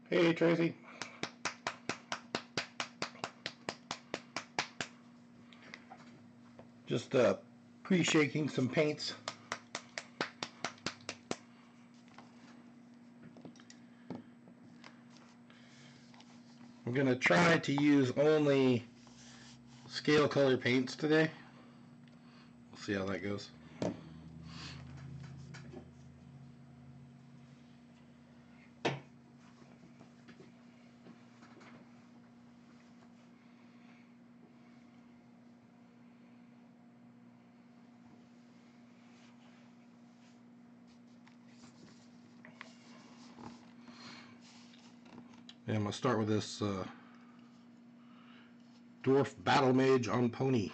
Hey, Tracy. Just pre-shaking some paints. I'm going to try to use only scale color paints today. We'll see how that goes. And I'm going to start with this Dwarf Battle Mage on Pony.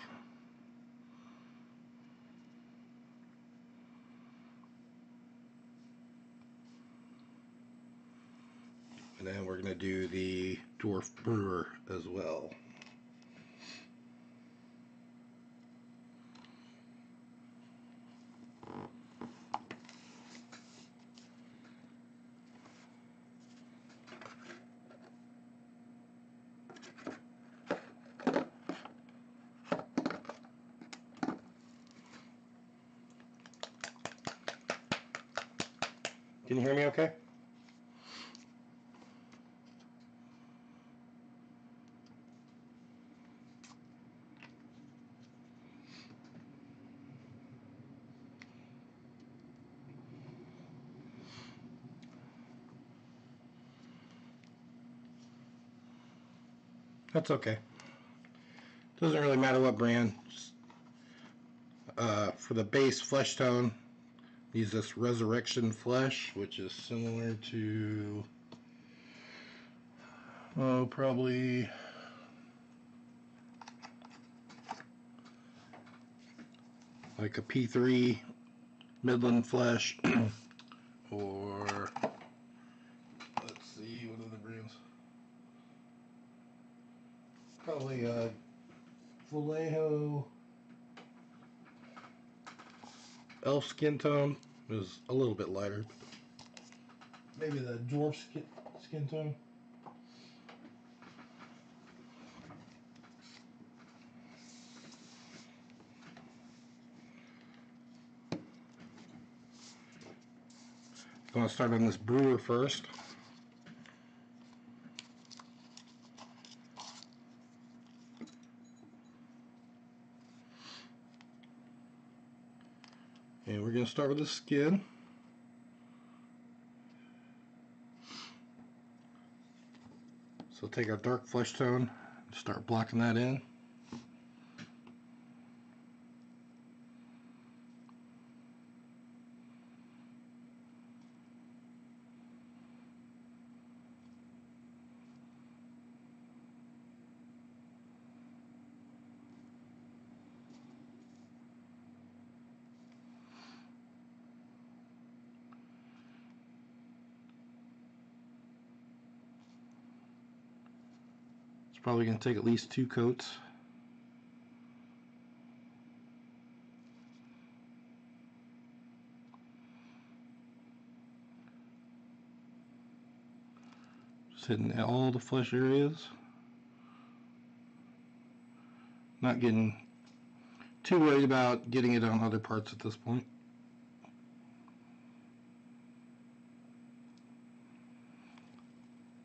And then we're going to do the Dwarf Brewer as well. Can you hear me okay? That's okay. Doesn't really matter what brand. for the base flesh tone, use this Resurrection Flesh, which is similar to, probably like a P3 Midland Flesh, or let's see, what are the brands? Probably Vallejo Elf Skin Tone is a little bit lighter. Maybe the Dwarf Skin Tone. I'm going to start on this brewer first. And we're going to start with the skin. So take our dark flesh tone and start blocking that in. It's probably going to take at least 2 coats. Just hitting all the flesh areas. Not getting too worried about getting it on other parts at this point.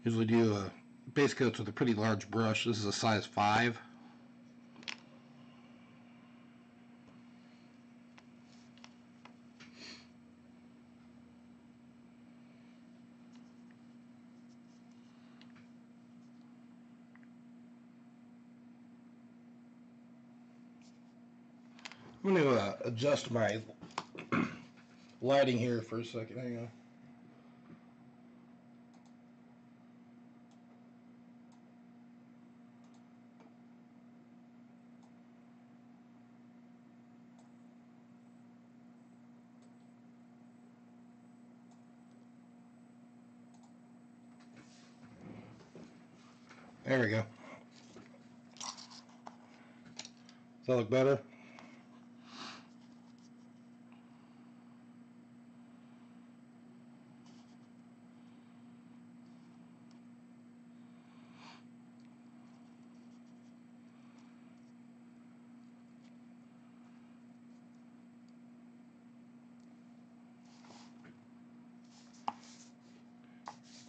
Usually do base coats with a pretty large brush. This is a size 5. I'm going to adjust my lighting here for a second. Hang on. There we go. Does that look better?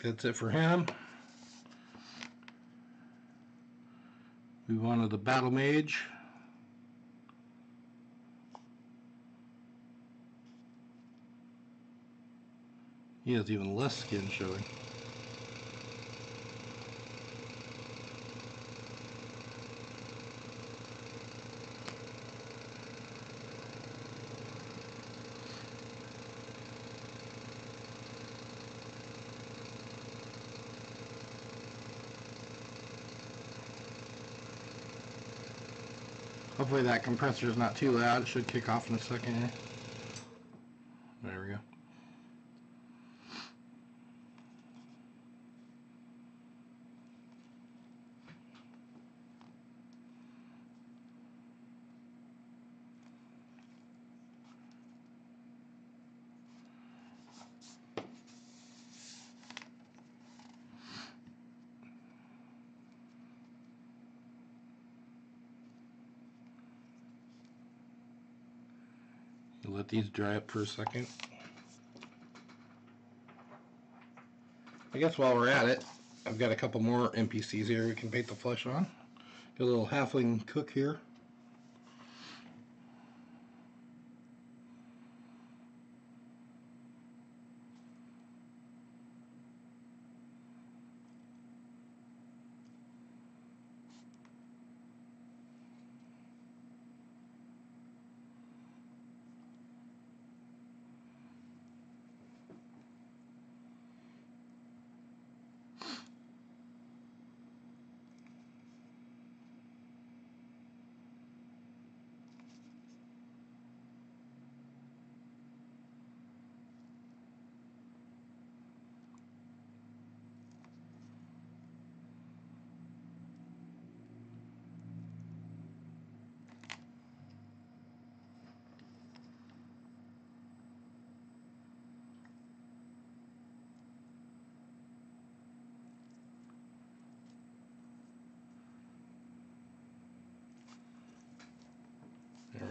That's it for him. Move on to the Battle Mage. He has even less skin showing. Hopefully that compressor is not too loud. It should kick off in a second here. There we go. Let these dry up for a second. I guess while we're at it, I've got a couple more NPCs here we can paint the flesh on. Got a little halfling cook here.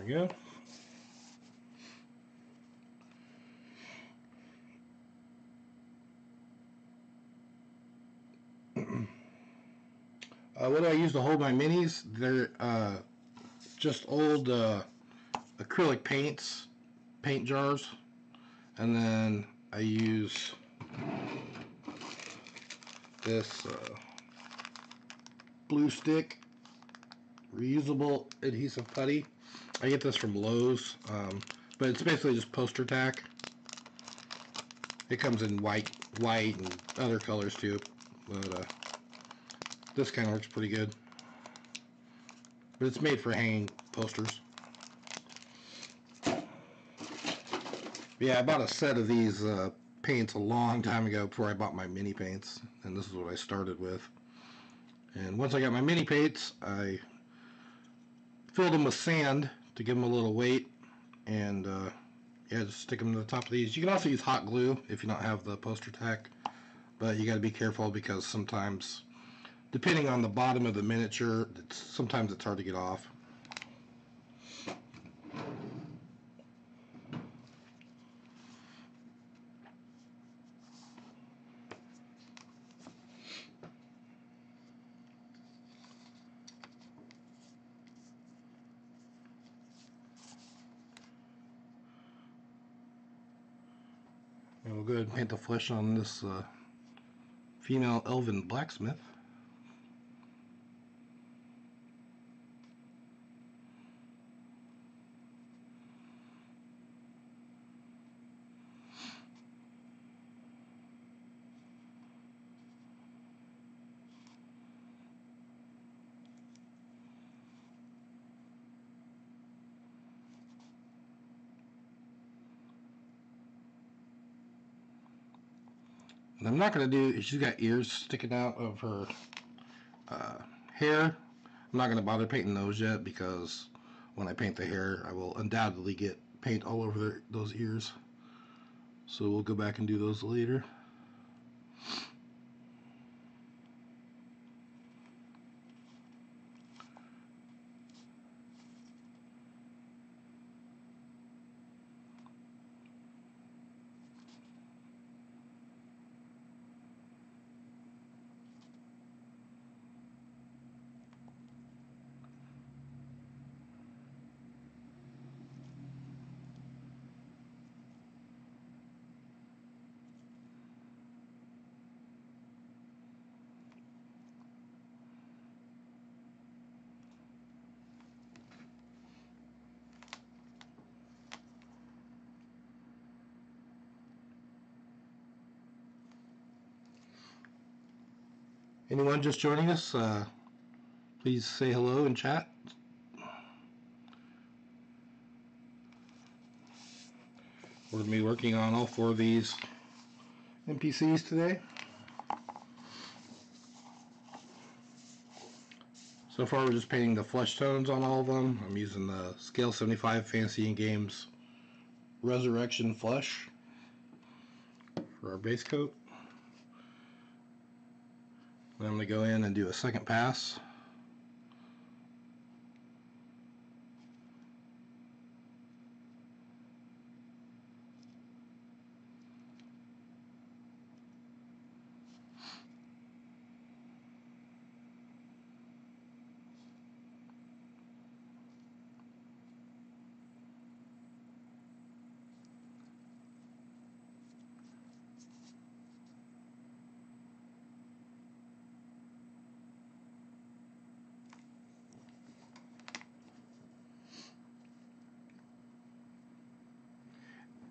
we go. What do I use to hold my minis? They're just old acrylic paint jars, and then I use this Blue Stick reusable adhesive putty. I get this from Lowe's, but it's basically just poster tack. It comes in white and other colors too, but this kind of works pretty good. But it's made for hanging posters. Yeah, I bought a set of these paints a long time ago before I bought my mini paints, and this is what I started with. And once I got my mini paints, I filled them with sand to give them a little weight, and yeah, just stick them to the top of these. You can also use hot glue if you don't have the poster tack, but you got to be careful because sometimes, depending on the bottom of the miniature, sometimes it's hard to get off. And we'll go ahead and paint the flesh on this female elven blacksmith. And I'm not going to do, she's got ears sticking out of her hair. I'm not going to bother painting those yet because when I paint the hair, I will undoubtedly get paint all over those ears. So we'll go back and do those later. Anyone just joining us, please say hello in chat. We're going to be working on all 4 of these NPCs today. So far we're just painting the flesh tones on all of them. I'm using the Scale 75 Fantasy & Games Resurrection Flesh for our base coat. Then I'm going to go in and do a second pass.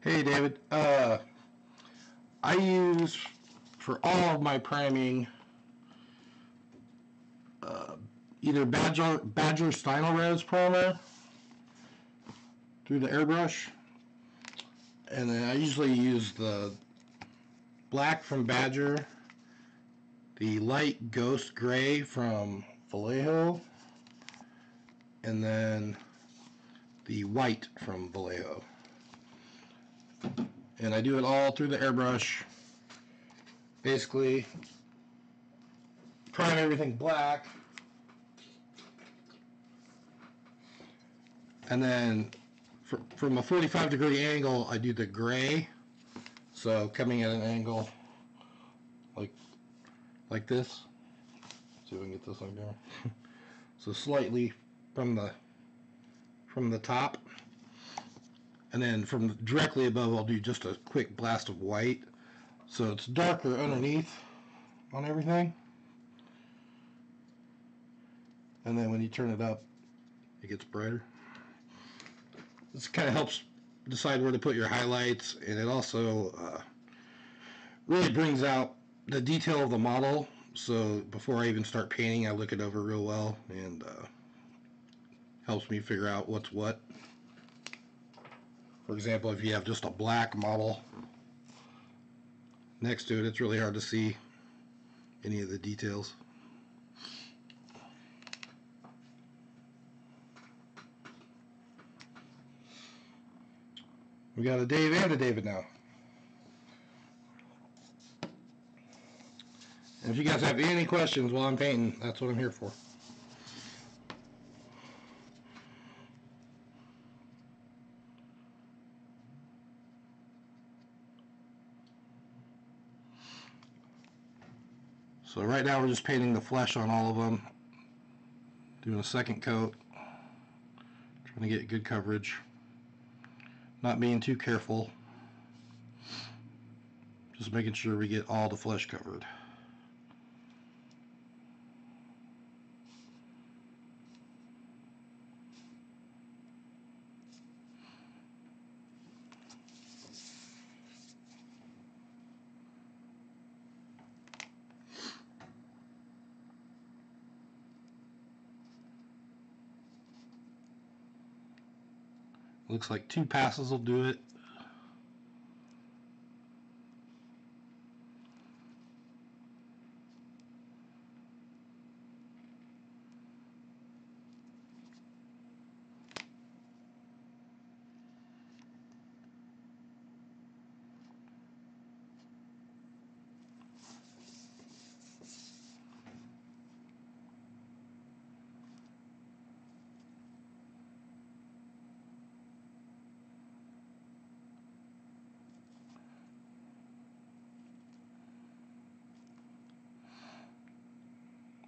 Hey David, I use for all of my priming either Badger Stynylrez primer through the airbrush, and then I usually use the black from Badger, the light Ghost Gray from Vallejo, and then the white from Vallejo. And I do it all through the airbrush. Basically, prime everything black. And then from a 45-degree angle, I do the gray. So coming at an angle like this. See if we can get this on there. So slightly from the top, and then from directly above, I'll do just a quick blast of white, so it's darker underneath on everything. And then when you turn it up, it gets brighter. This kind of helps decide where to put your highlights, and it also really brings out the detail of the model. So before I even start painting, I look it over real well, and helps me figure out what's what. For example, if you have just a black model next to it, it's really hard to see any of the details. We got a Dave and a David now. And if you guys have any questions while I'm painting, that's what I'm here for. So right now we're just painting the flesh on all of them. Doing a second coat. Trying to get good coverage. Not being too careful. Just making sure we get all the flesh covered. Looks like 2 passes will do it.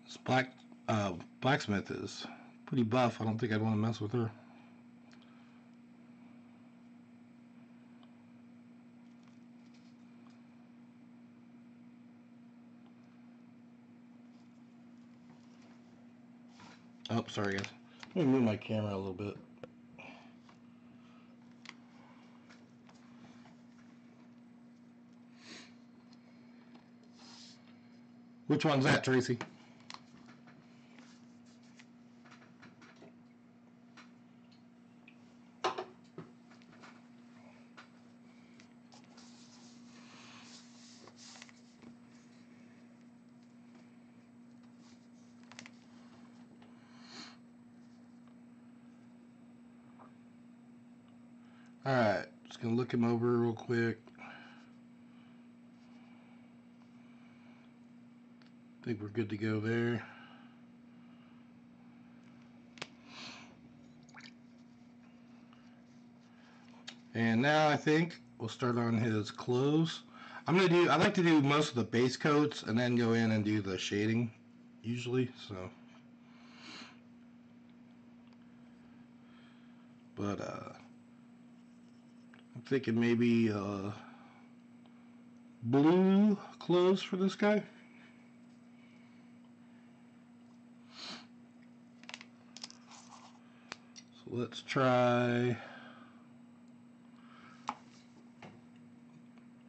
This blacksmith is pretty buff. I don't think I'd want to mess with her. Oh, sorry guys. Let me move my camera a little bit. Which one's that, Tracy? Alright, just gonna look him over real quick. I think we're good to go there. And now I think we'll start on his clothes. I like to do most of the base coats and then go in and do the shading usually, so. But I'm thinking maybe blue clothes for this guy. So let's try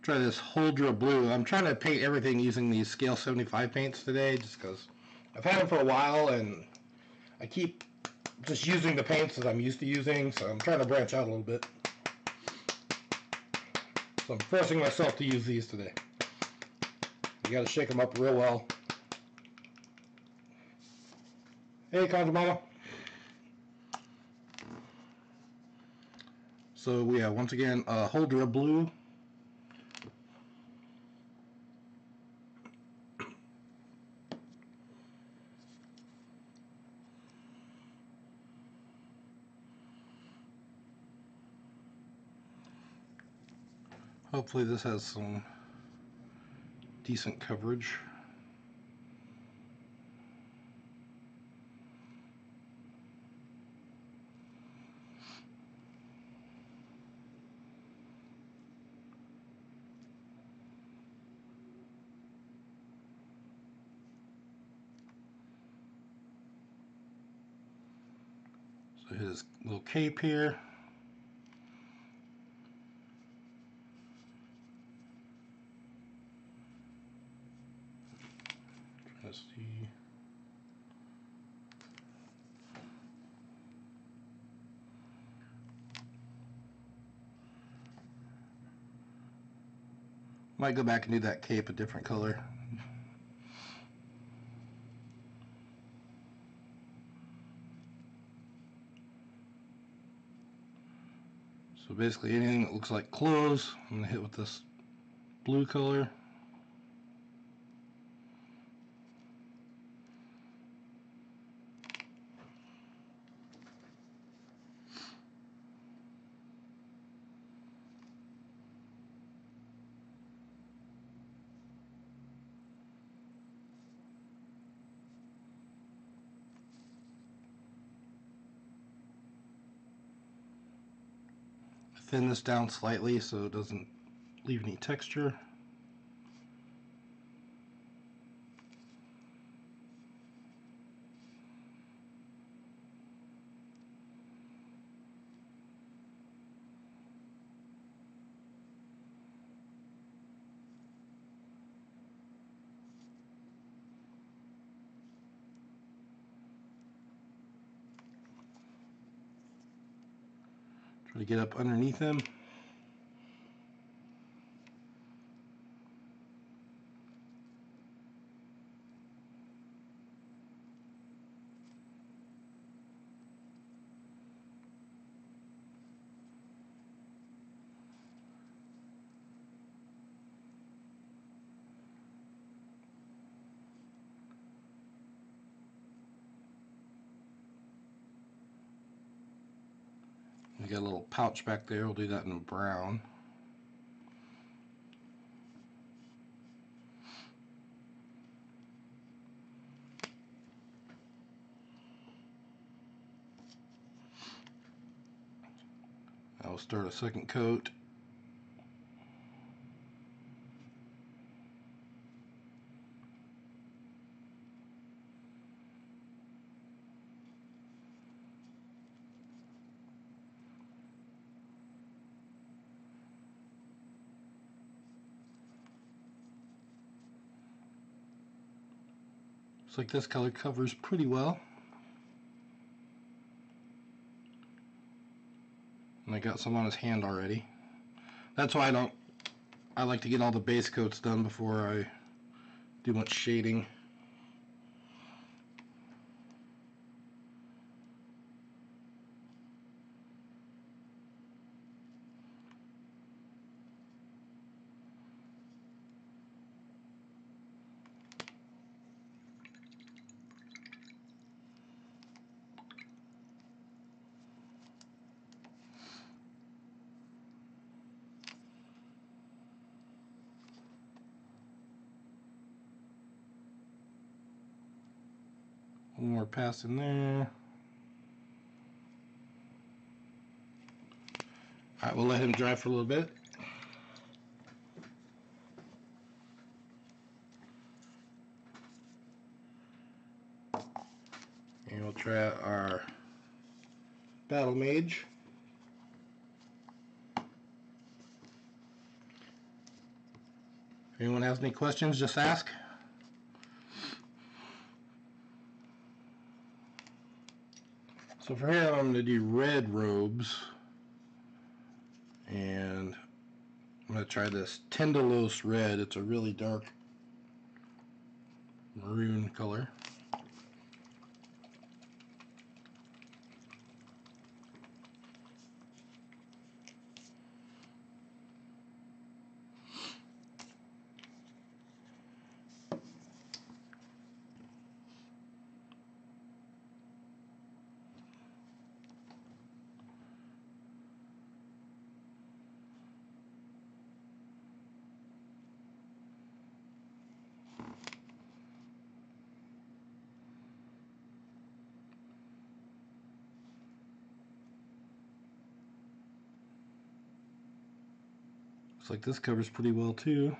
this Holdra blue. I'm trying to paint everything using these scale 75 paints today just because I've had them for a while and I keep just using the paints that I'm used to using, so I'm trying to branch out a little bit. So I'm forcing myself to use these today. You gotta shake them up real well. Hey, Contra Mama. So we have, once again, Holdra blue. Hopefully this has some decent coverage. So his little cape here. Let's see. Might go back and do that cape a different color. So basically anything that looks like clothes, I'm going to hit with this blue color. Thin this down slightly so it doesn't leave any texture. Try to get up underneath him. We got a little pouch back there. We'll do that in brown. I'll start a second coat. Looks like this color covers pretty well. And I got some on his hand already. That's why I like to get all the base coats done before I do much shading. One more pass in there. Alright, we'll let him dry for a little bit. And we'll try out our Battle Mage. If anyone has any questions, just ask. So for here, I'm going to do red robes. And I'm going to try this Tendalos Red. It's a really dark maroon color. Looks like this covers pretty well too.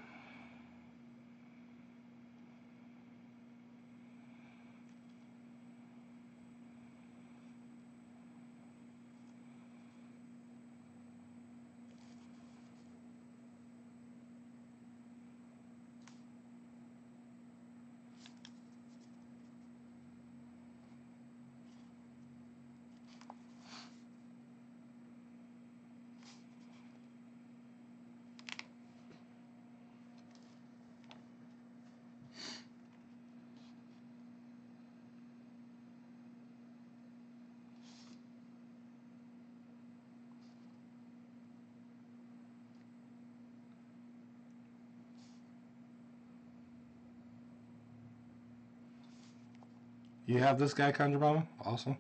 You have this guy, Conjure Mama? Awesome.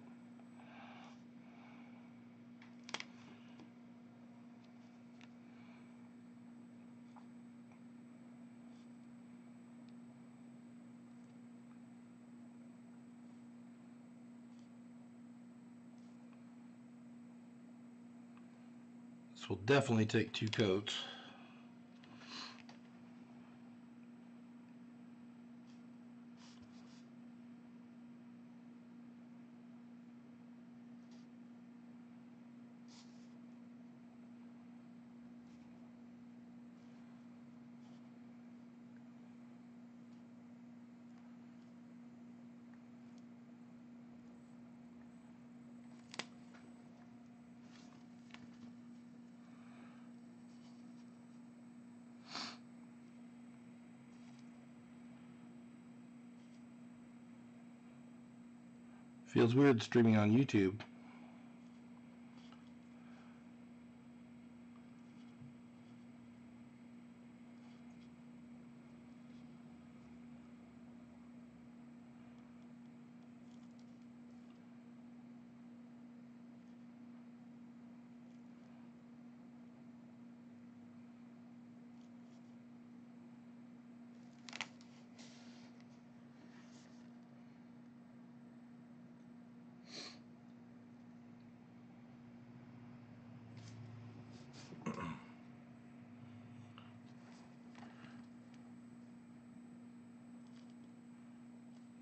This will definitely take 2 coats. Feels weird streaming on YouTube.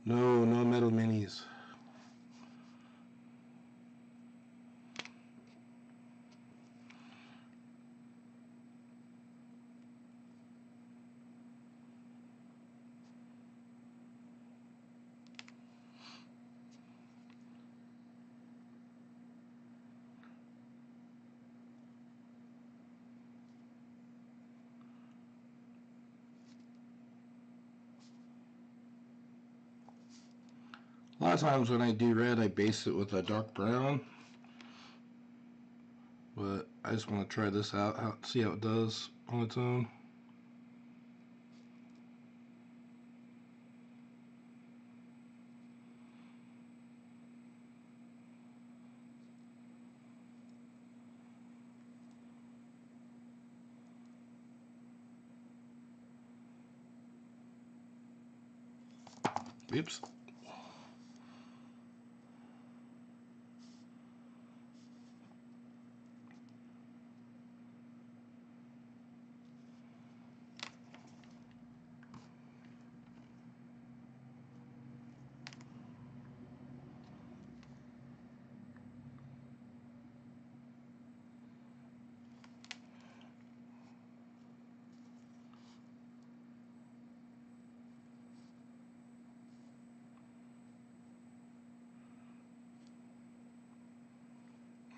No, no metal minis. A lot of times when I do red, I base it with a dark brown. But I just want to try this out, see how it does on its own. Oops.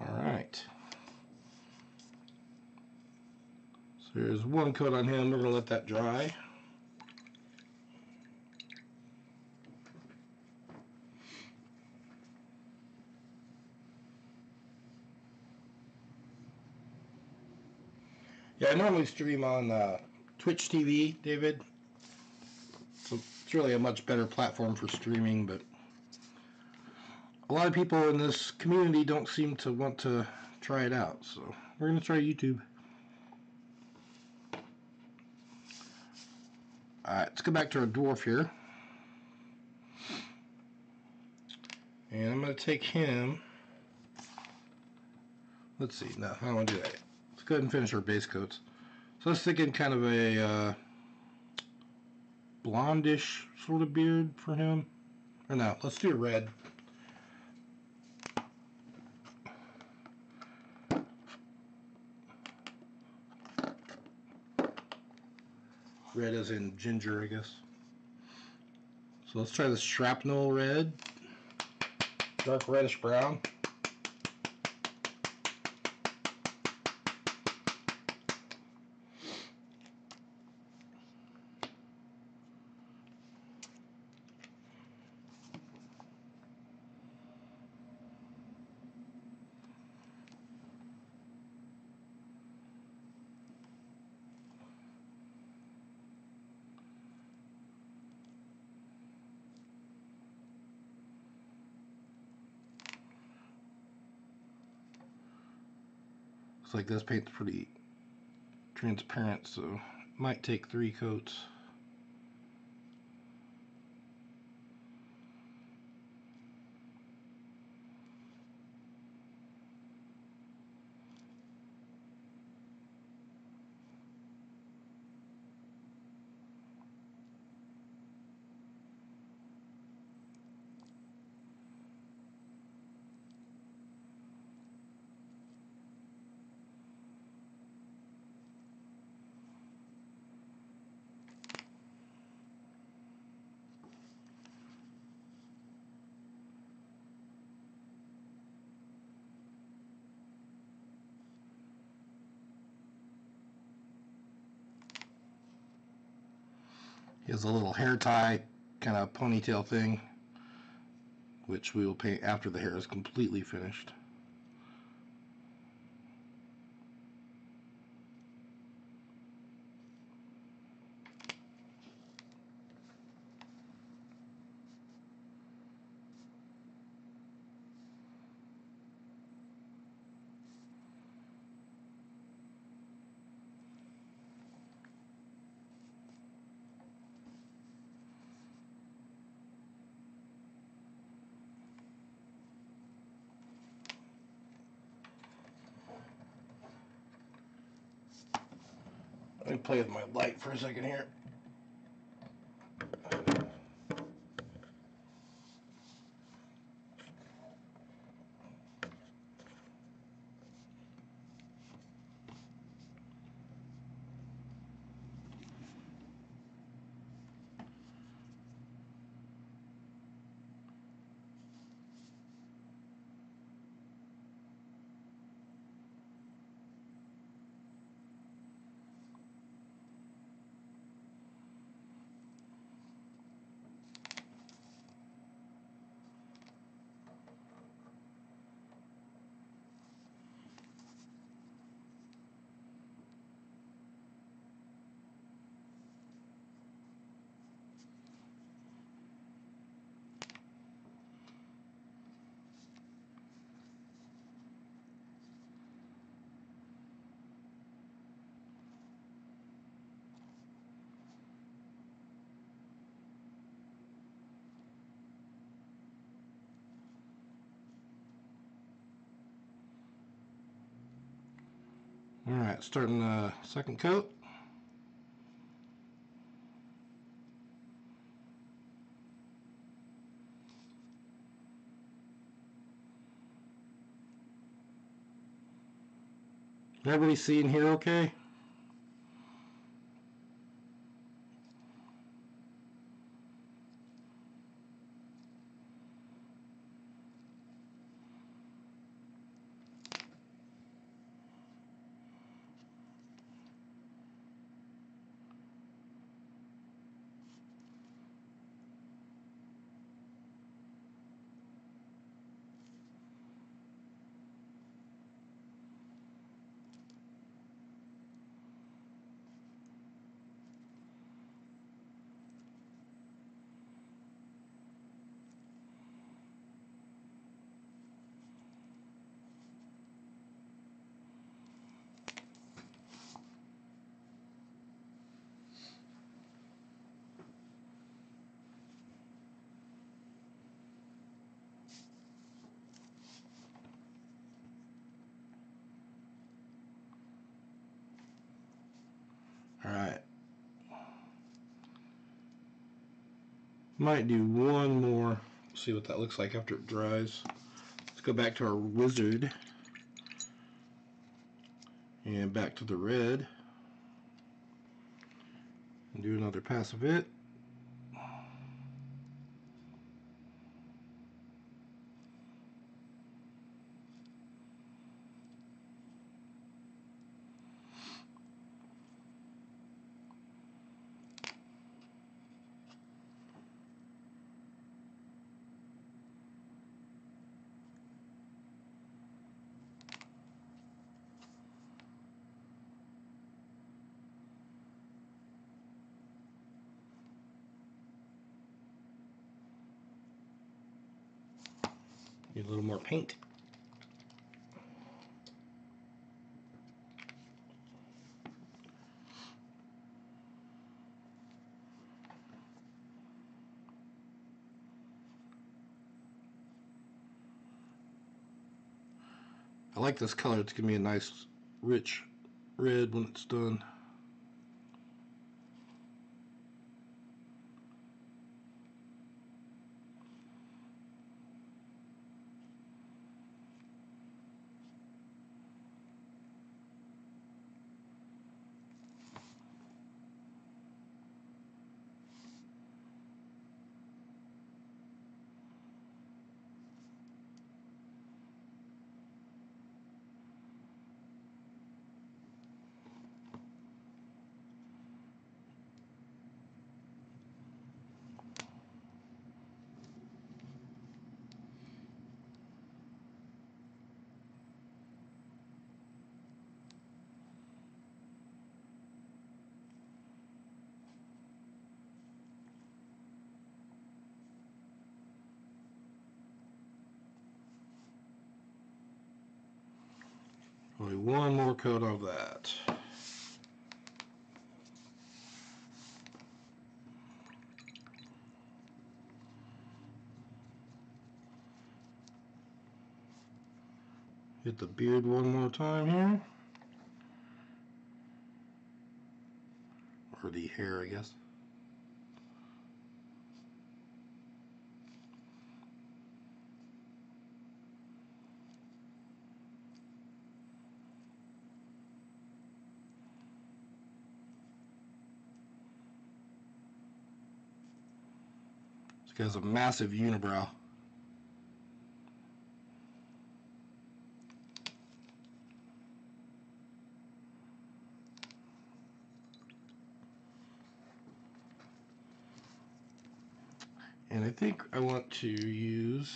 Alright. So there's one coat on him. We're going to let that dry. Yeah, I normally stream on Twitch TV, David. So it's really a much better platform for streaming, but a lot of people in this community don't seem to want to try it out. So we're going to try YouTube. Alright, let's go back to our dwarf here. And I'm going to take him. Let's see, no, I don't want to do that. Let's go ahead and finish our base coats. So I was thinking kind of a blondish sort of beard for him. Or no, let's do red. Red as in ginger, I guess. So let's try the shrapnel red. Dark reddish brown. Looks like this paint's pretty transparent, so it might take 3 coats. He has a little hair tie, kind of ponytail thing, which we will paint after the hair is completely finished. Let me play with my light for a second here. Alright, starting the second coat. Everybody seeing here okay? Might do one more. See what that looks like after it dries. Let's go back to our wizard. And back to the red. And do another pass of it. Need a little more paint. I like this color. It's gonna be a nice, rich red when it's done. Only one more coat of that. Hit the beard one more time here. Or the hair, I guess. This guy's a massive unibrow. And I think I want to use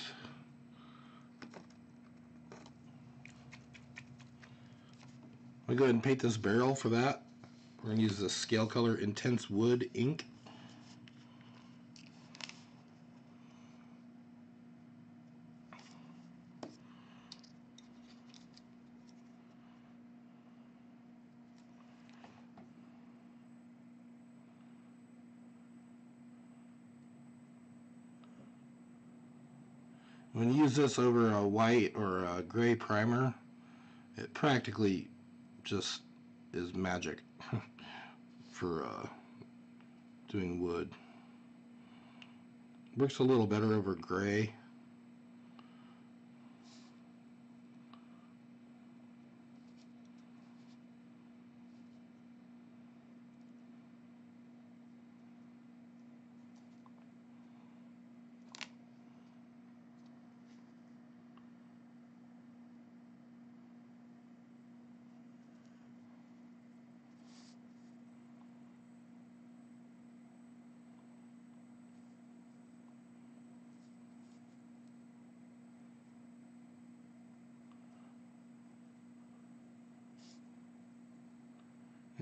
I'm going to go ahead and paint this barrel for that. We're going to use the scale color Intense Wood ink. When you use this over a white or a gray primer, it practically just is magic for doing wood. Works a little better over gray.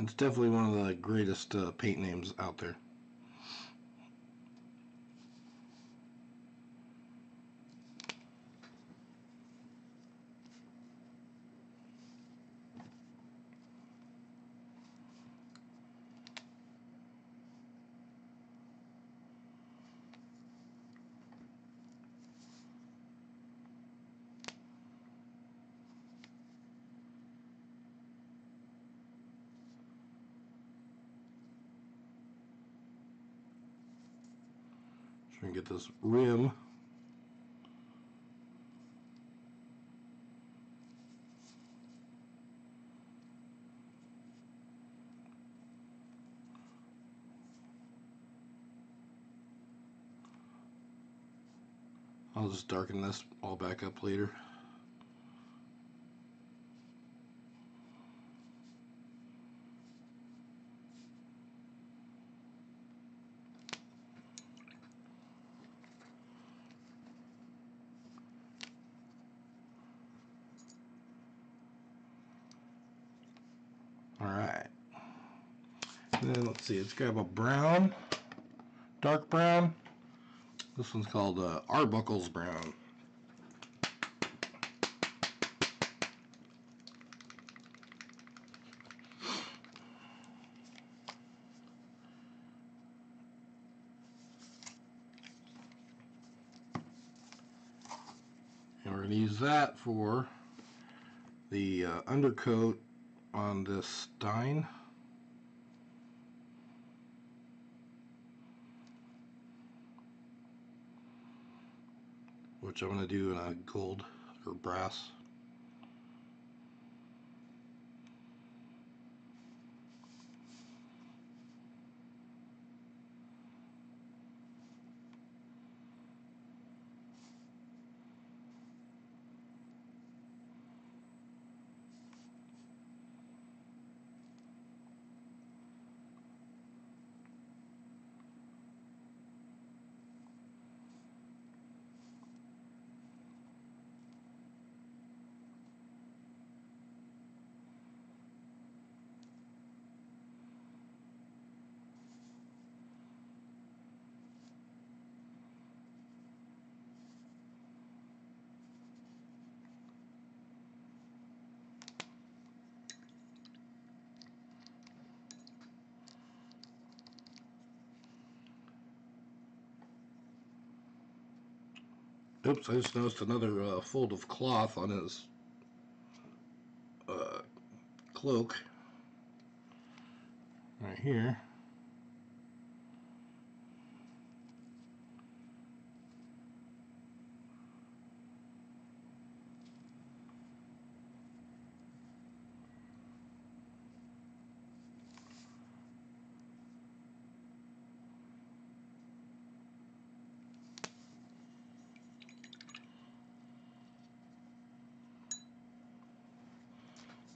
It's definitely one of the greatest paint names out there. So we can get this rim. I'll just darken this all back up later. Alright. Then let's see, let's grab a brown, dark brown. This one's called Arbuckle's Brown. And we're going to use that for the undercoat on this Stein. Which I'm going to do in a gold or brass. Oops, I just noticed another fold of cloth on his cloak right here.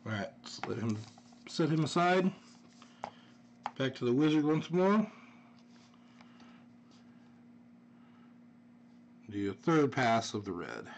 Alright, let's set him aside. Back to the wizard once more. Do a third pass of the red.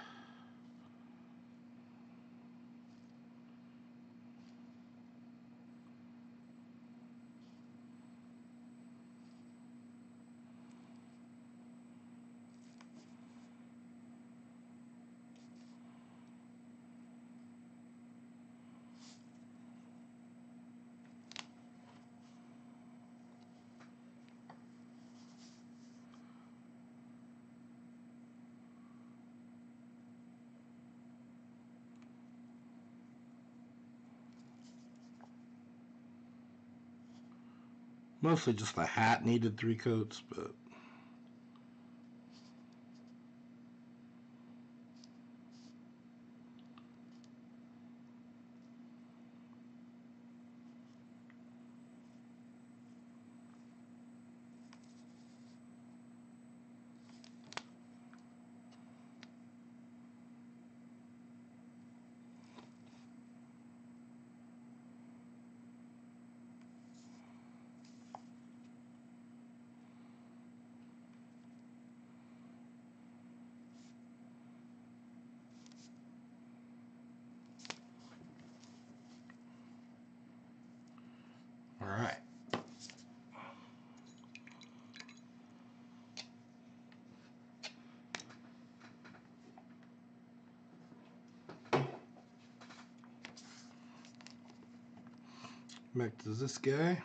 Mostly just the hat needed 3 coats, but alright. Back to this guy.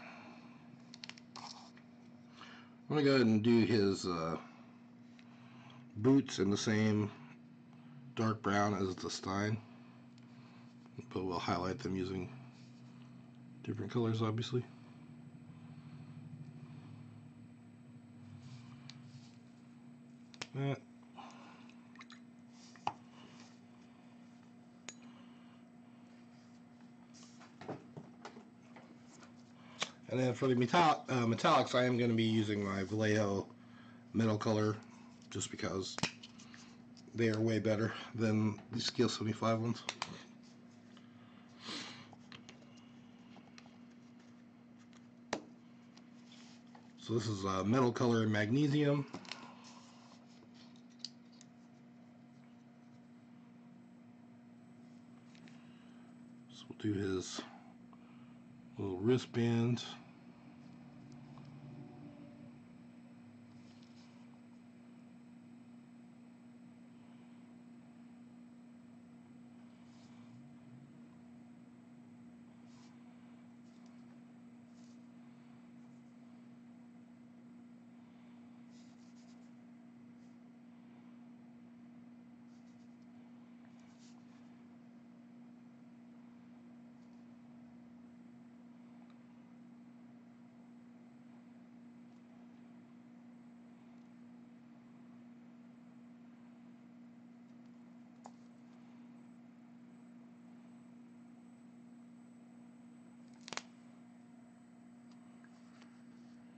I'm going to go ahead and do his boots in the same dark brown as the Stein, but we'll highlight them using different colors, obviously. that. And then for the metallics, I am going to be using my Vallejo metal color, just because they are way better than the Scale 75 ones. So this is metal color in magnesium. So we'll do his little wristband.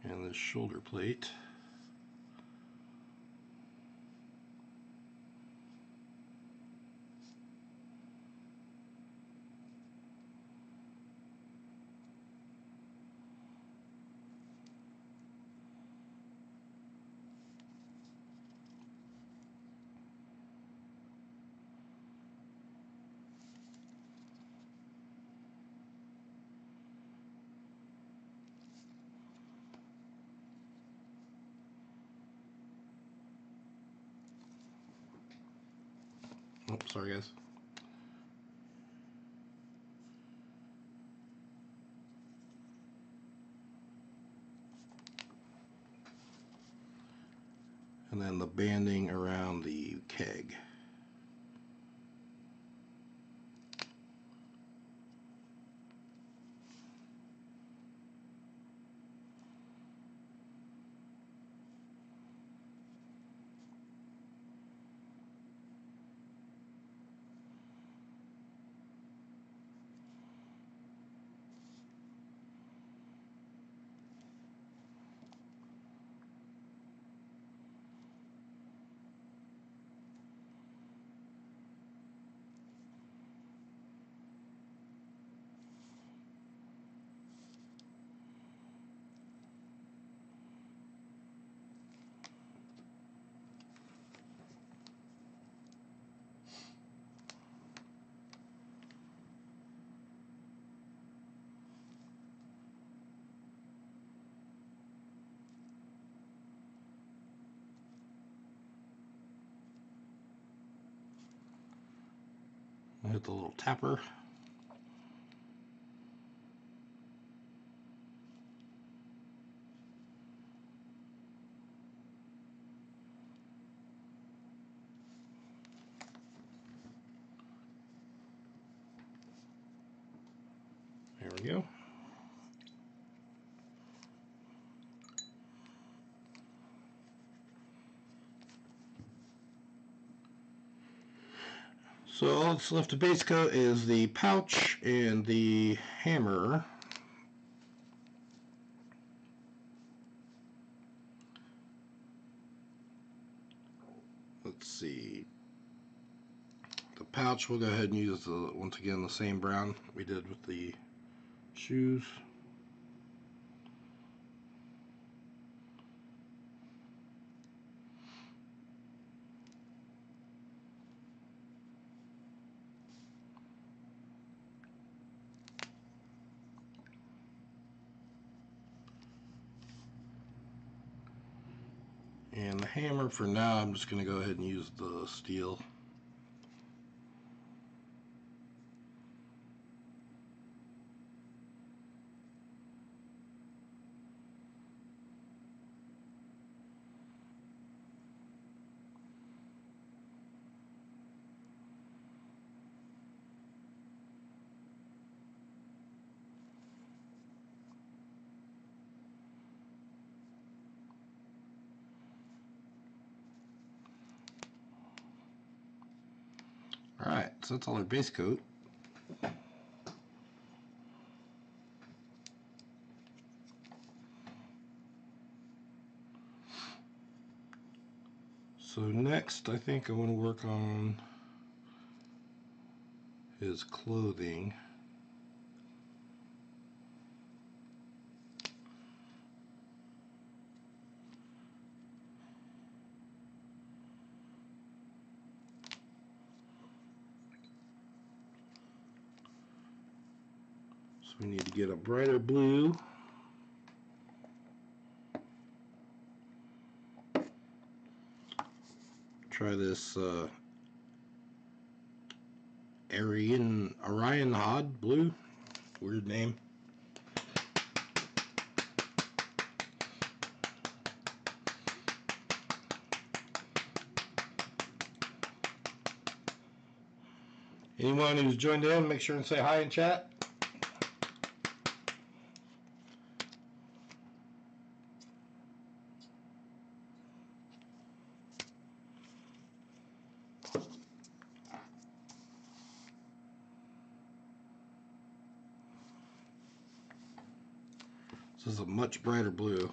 And this shoulder plate. Oh, sorry guys. And then the banding around the keg. I'll hit the little tapper. There we go. So all that's left to base coat is the pouch and the hammer. Let's see. The pouch, we'll go ahead and use once again the same brown we did with the shoes. And the hammer, for now, I'm just going to go ahead and use the steel. Alright, so that's all our base coat. So next, I think I want to work on his clothing. So we need to get a brighter blue. Try this Orion Hod blue. Weird name. Anyone who's joined in, make sure and say hi in chat. This is a much brighter blue.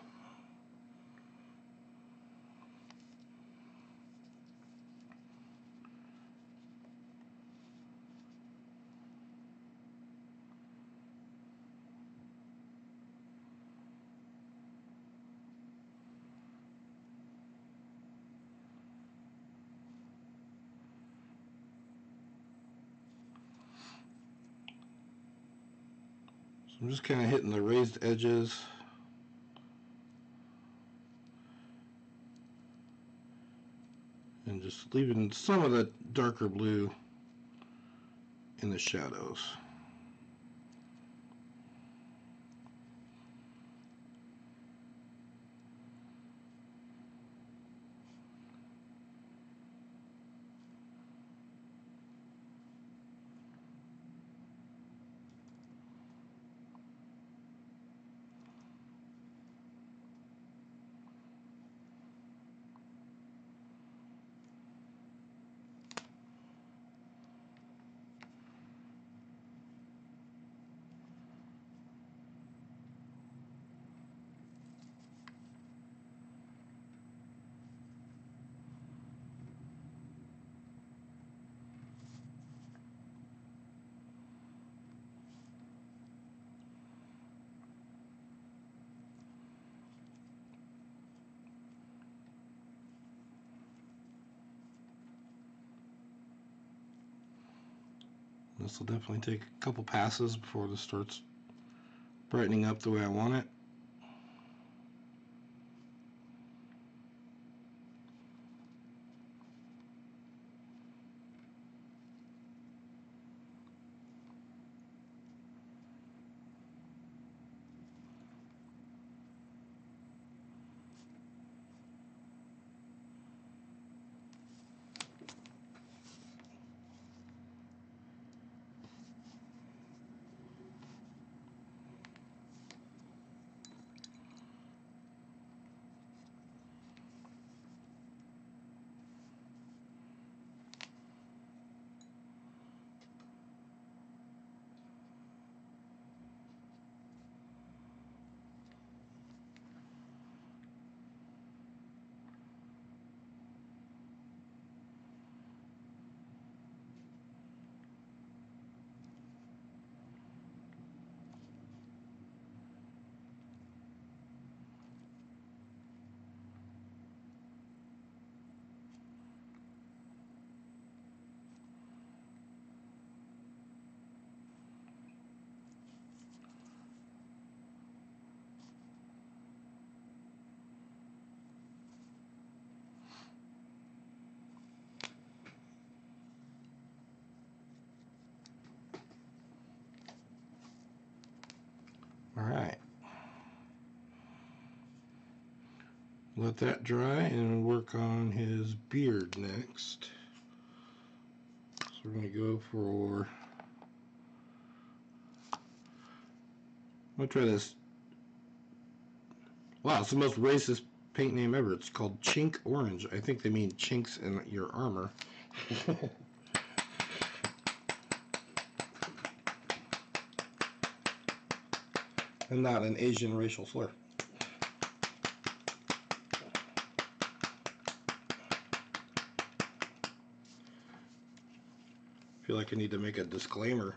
So I'm just kind of hitting the raised edges. And just leaving some of the darker blue in the shadows. This will definitely take a couple passes before this starts brightening up the way I want it. Alright. Let that dry and work on his beard next. So we're going to go for... I'm going to try this. Wow, it's the most racist paint name ever. It's called Chink Orange. I think they mean chinks in your armor. and not an Asian racial slur. I feel like I need to make a disclaimer.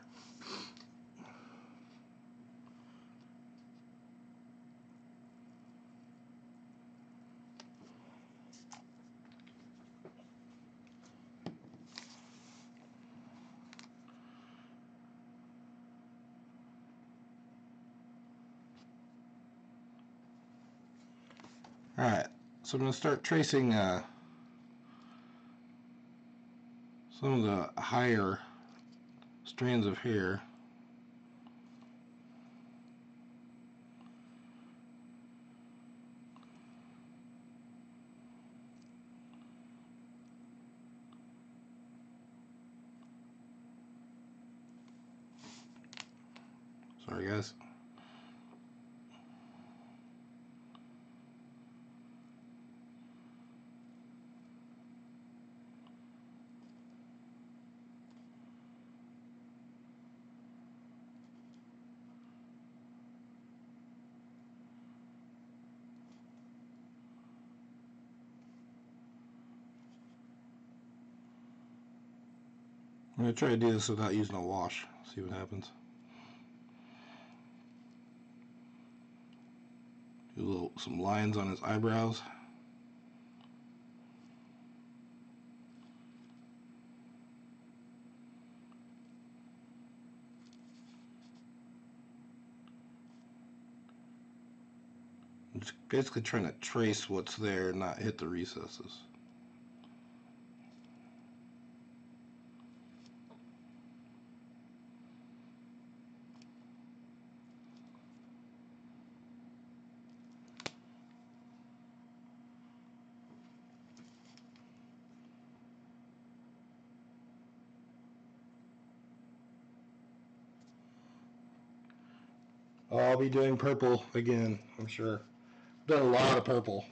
Alright, so I'm going to start tracing some of the higher strands of hair. Sorry guys. I'm going to try to do this without using a wash. See what happens. Do some lines on his eyebrows. I'm just basically trying to trace what's there, not hit the recesses. I'll be doing purple again, I'm sure. Done a lot of purple.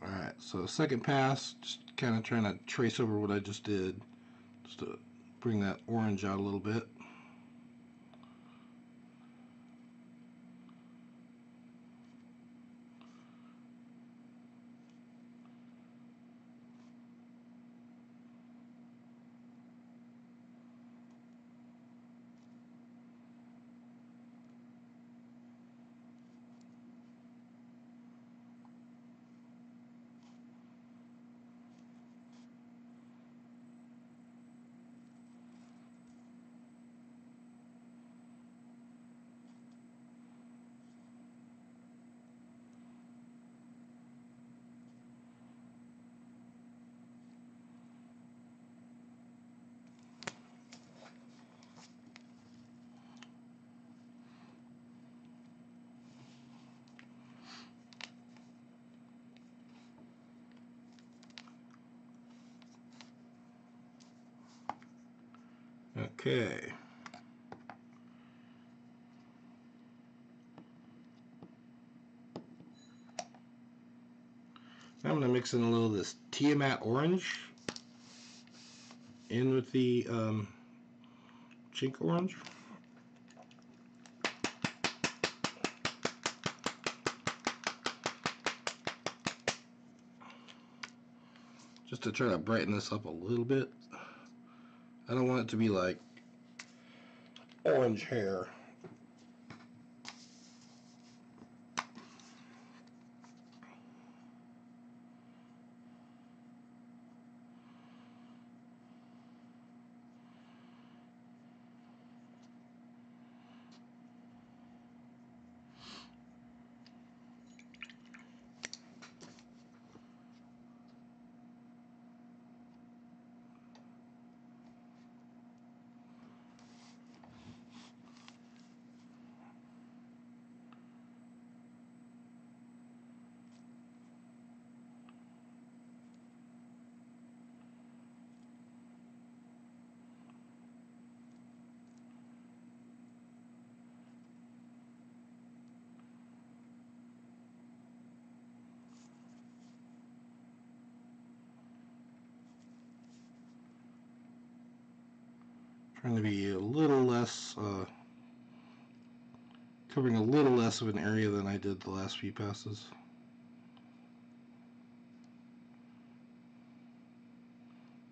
Alright, so second pass, just kind of trying to trace over what I just did, just to bring that orange out a little bit. Okay. Now I'm going to mix in a little of this Tiamat orange in with the chink orange. Just to try to brighten this up a little bit. I don't want it to be like orange hair. Trying to be a little less, covering a little less of an area than I did the last few passes.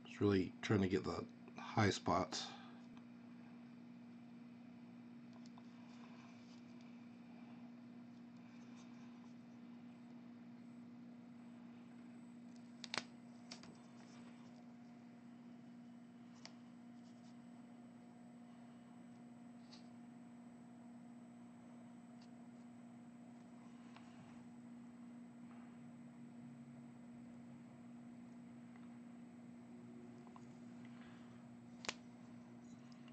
Just really trying to get the high spots.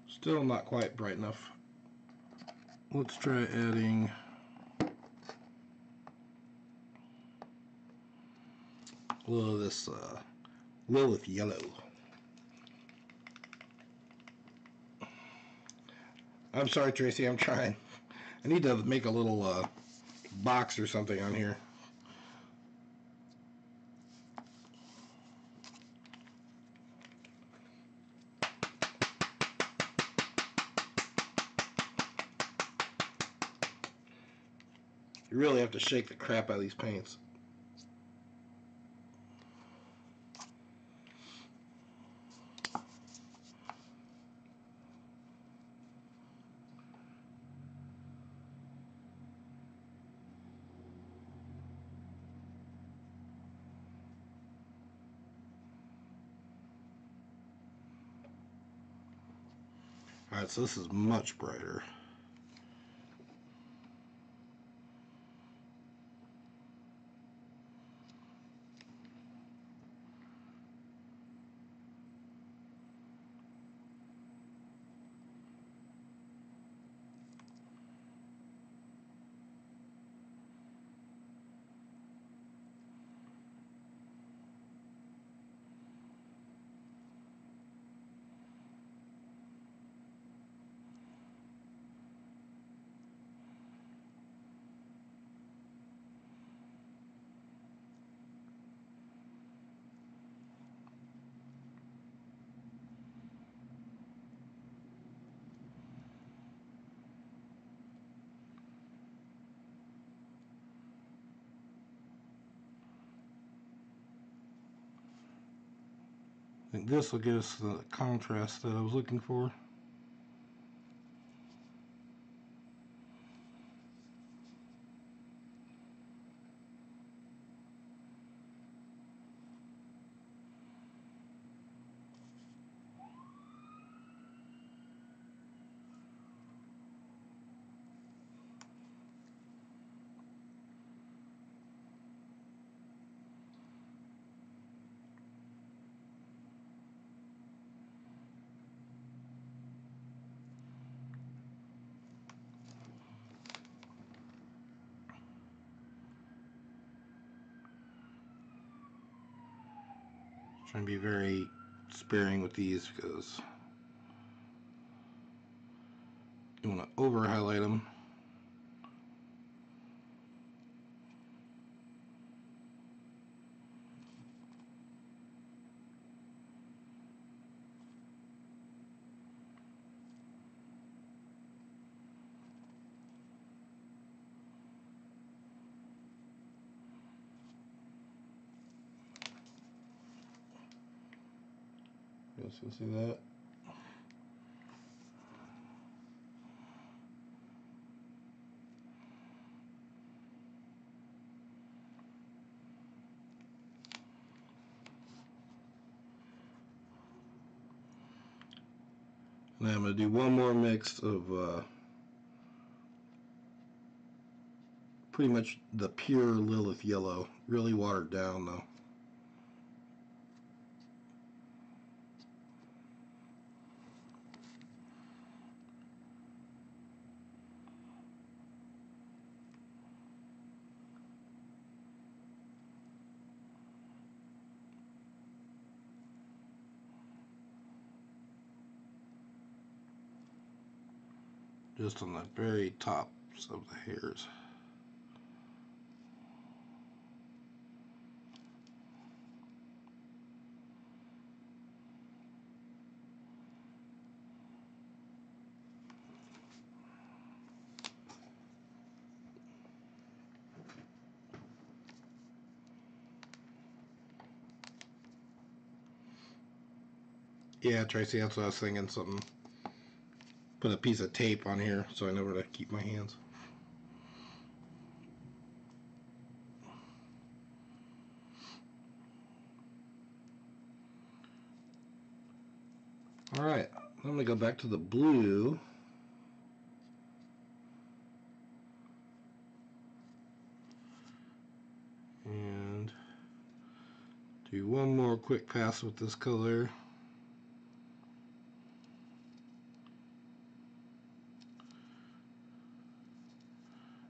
Still not quite bright enough. Let's try adding a little of this Lilith yellow. I'm sorry, Tracy, I'm trying. I need to make a little box or something on here. You really have to shake the crap out of these paints. Alright, so this is much brighter. I think this will give us the contrast that I was looking for. Trying to be very sparing with these because you want to over highlight them. You guys can see that. And then I'm going to do one more mix of pretty much the pure Lilith yellow, really watered down though. Just on the very tops of the hairs. Yeah, Tracy, that's what I was thinking. Something. Put a piece of tape on here so I know where to keep my hands. Alright, I'm going to go back to the blue. And do one more quick pass with this color.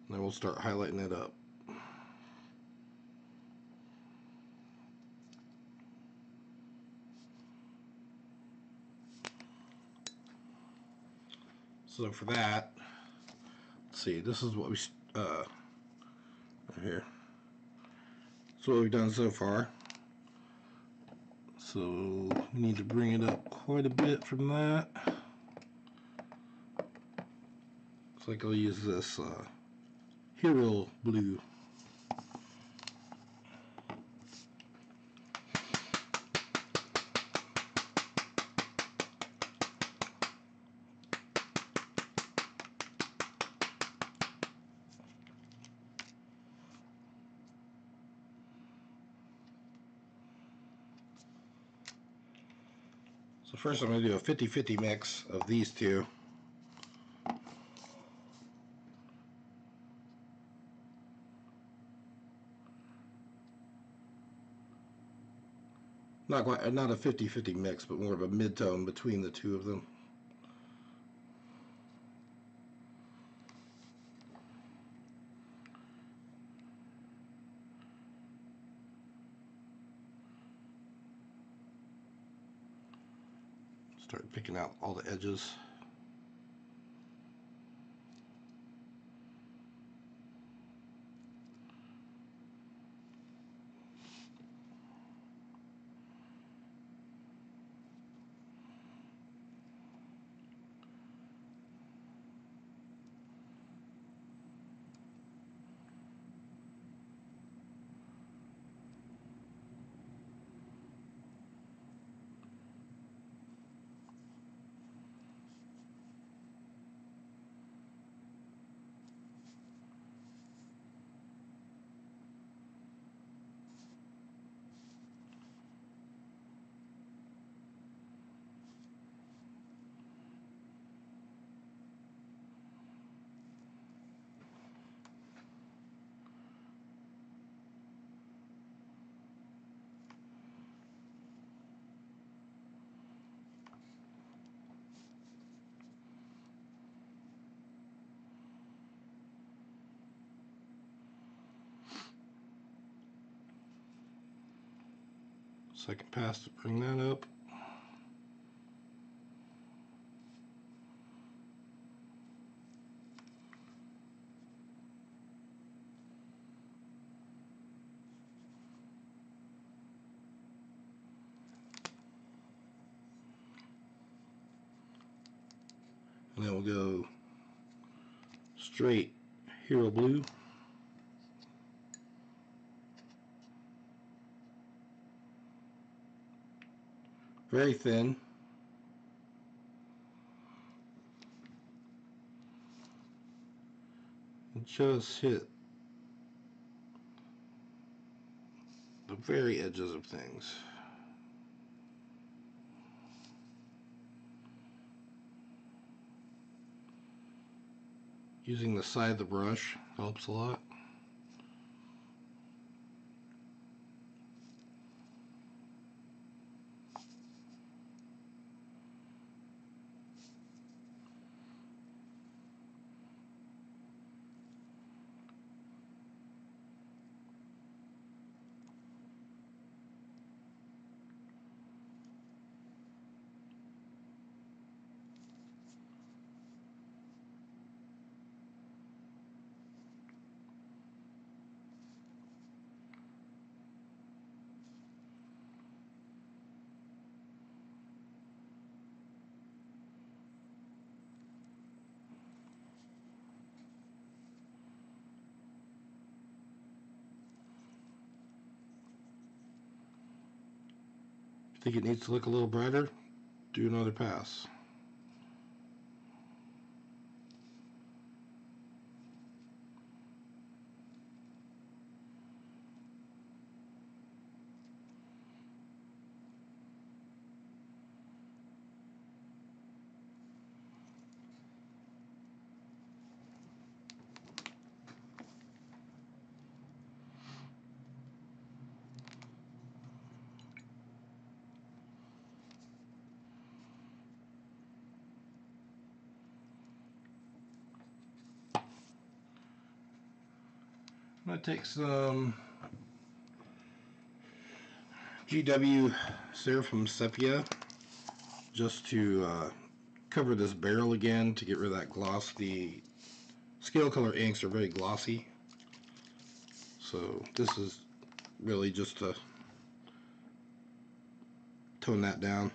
And then we'll start highlighting it up. So for that, let's see, this is what we, right here. So what we've done so far. So we need to bring it up quite a bit from that. Looks like I'll use this Hero Blue. So first I'm going to do a 50-50 mix of these two. Not a 50-50 mix, but more of a mid-tone between the two of them. Start picking out all the edges. Second pass to bring that up. And then we'll go straight Hero Blue. Very thin. And just hit the very edges of things. Using the side of the brush helps a lot. Think it needs to look a little brighter? do another pass. I'm going to take some GW Seraphim Sepia just to cover this barrel again to get rid of that gloss. The scale color inks are very glossy, so this is really just to tone that down.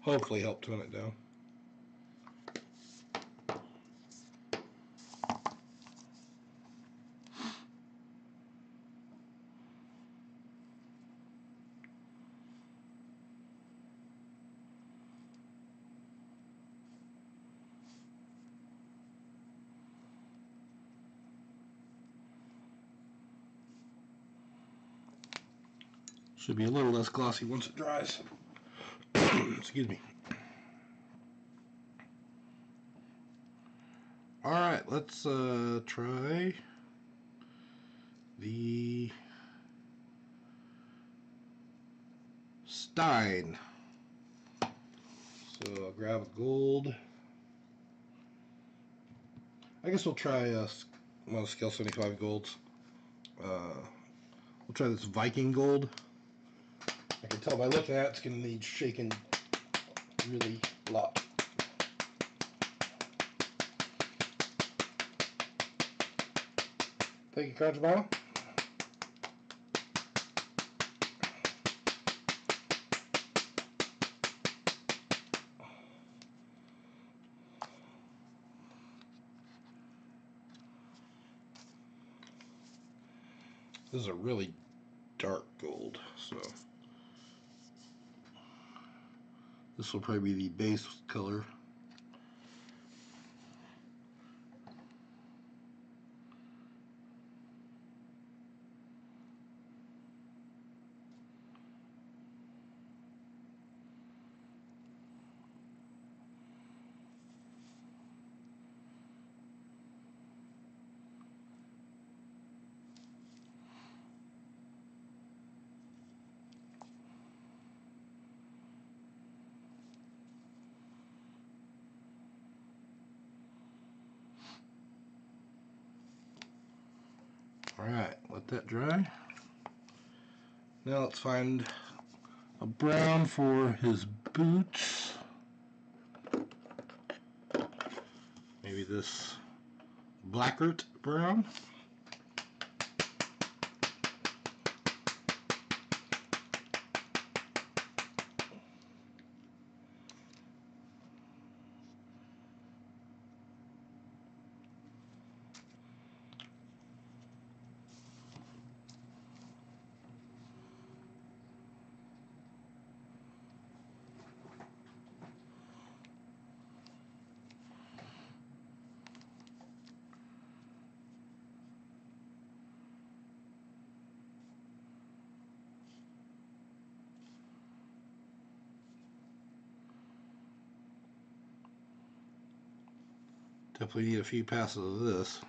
Hopefully help tone it down. Should be a little less glossy once it dries. Excuse me. Alright, let's try the Stein. So I'll grab a gold. I guess we'll try one of the scale 75 golds. We'll try this Viking gold. I can tell by looking at it, it's going to need shaking really a lot. Thank you, Contraband. This is a really dark gold, so this will probably be the base color. Alright, let that dry. Now let's find a brown for his boots. Maybe this Blackert brown. Definitely need a few passes of this.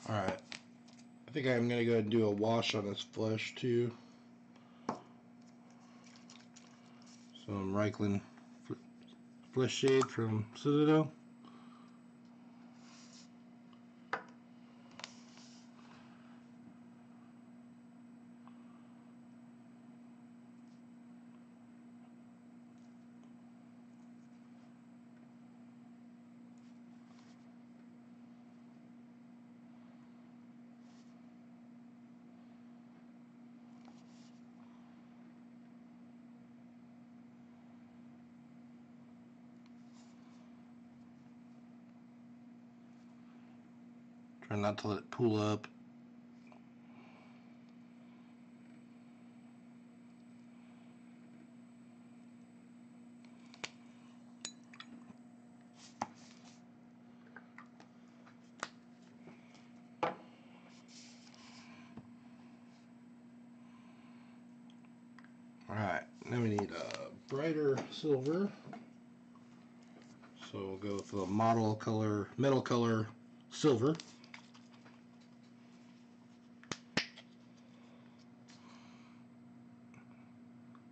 Alright, I think I'm going to go ahead and do a wash on this flesh too. Some Reichland Flesh Shade from Citadel. Try not to let it pool up. Alright, now we need a brighter silver. So we'll go with the metal color silver.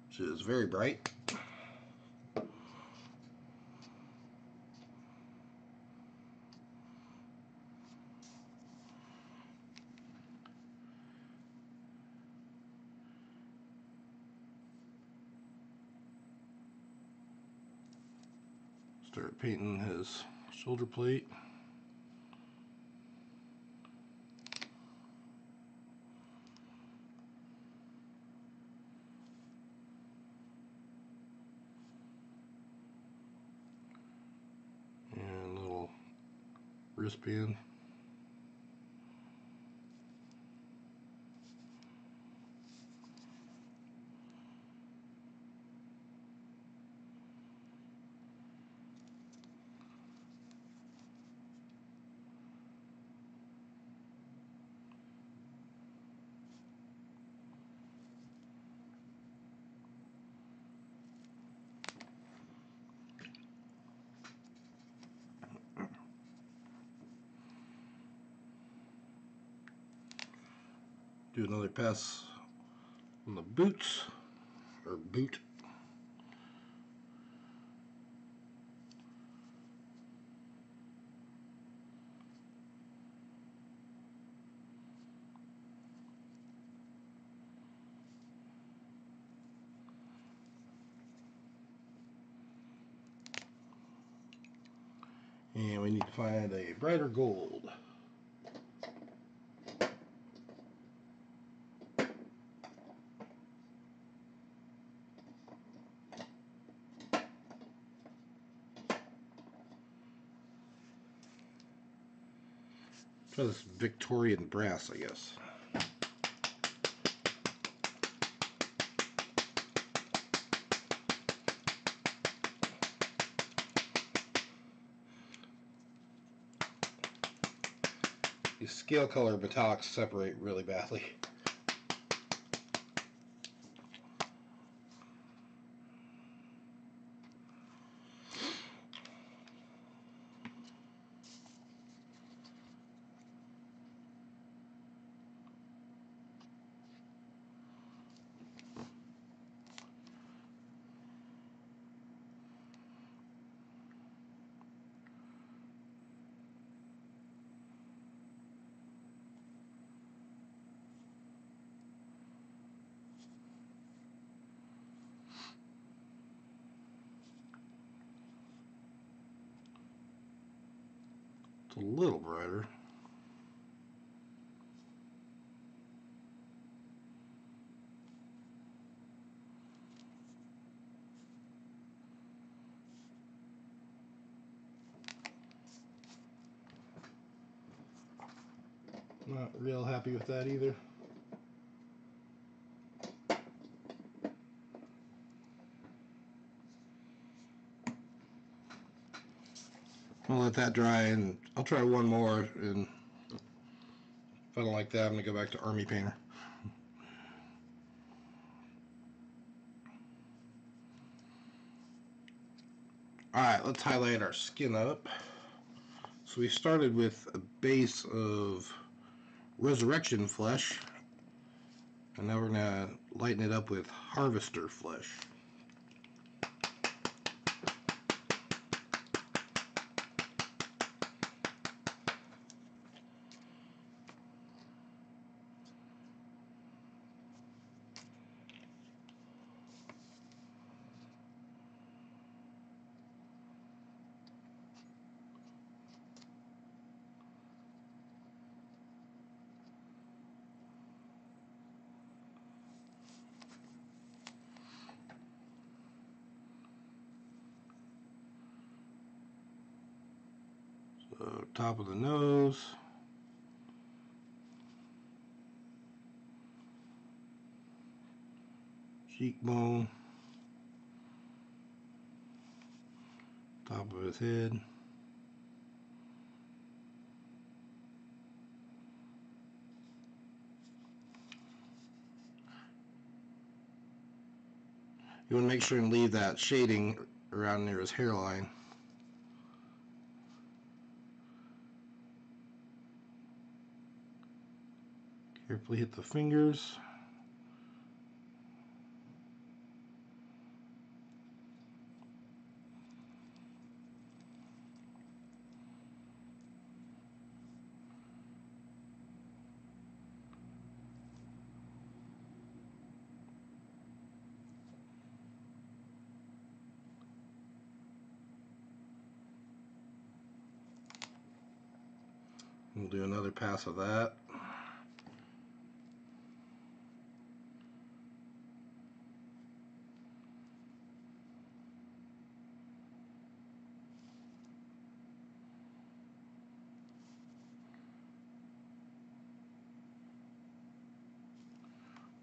Which is very bright. Start painting his shoulder plate. And a little wristband. Do another pass on the boots, or boot. And we need to find a brighter gold. Try this Victorian brass, I guess. These scale color metallics separate really badly. It's a little brighter. Not real happy with that either. I'll let that dry, and I'll try one more, and if I don't like that, I'm going to go back to Army Painter. Alright, let's highlight our skin up. So we started with a base of Resurrection flesh, and now we're going to lighten it up with Harvester flesh. So top of the nose, cheekbone, top of his head. You want to make sure and leave that shading around near his hairline. Carefully hit the fingers. We'll do another pass of that.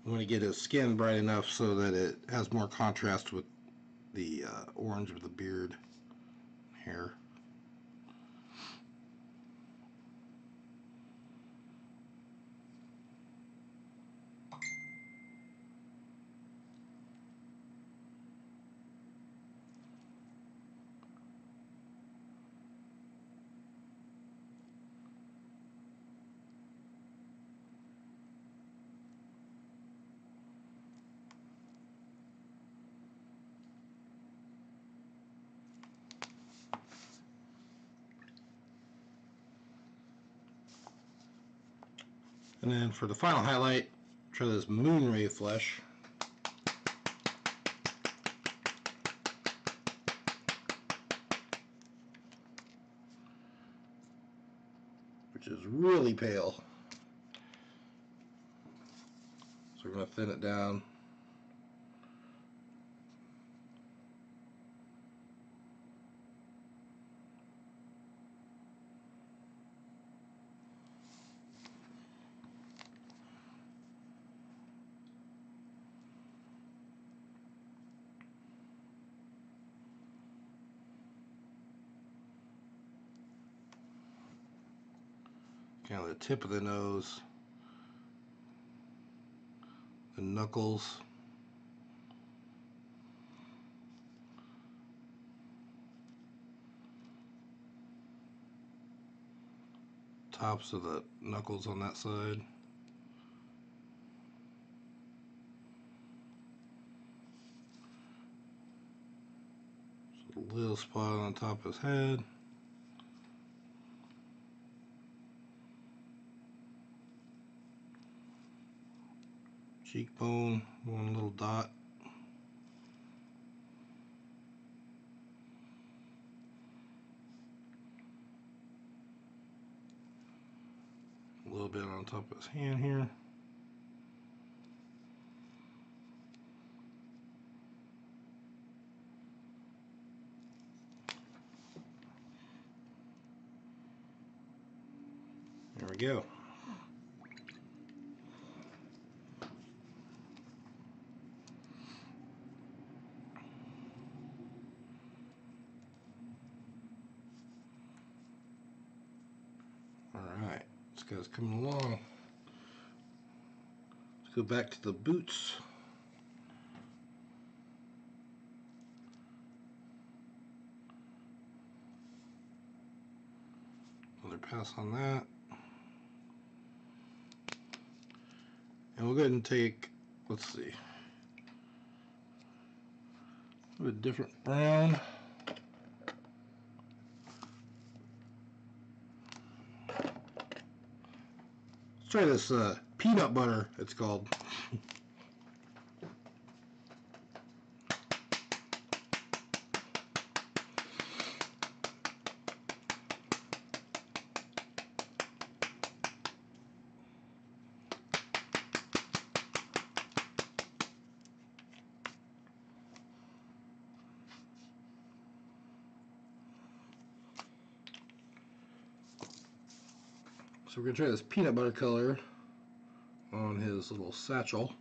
We want to get his skin bright enough so that it has more contrast with the orange of the beard hair. And then for the final highlight, try this Moonray flesh. Which is really pale. So we're going to thin it down. Kind of the tip of the nose, the knuckles, tops of the knuckles on that side. Just a little spot on top of his head. Cheekbone, one little dot. A little bit on top of his hand here. There we go. Alright, this guy's coming along. Let's go back to the boots. Another pass on that. And we'll go ahead and take, let's see, a different brown. Let's try this peanut butter, it's called. So we're going to try this peanut butter color on his little satchel.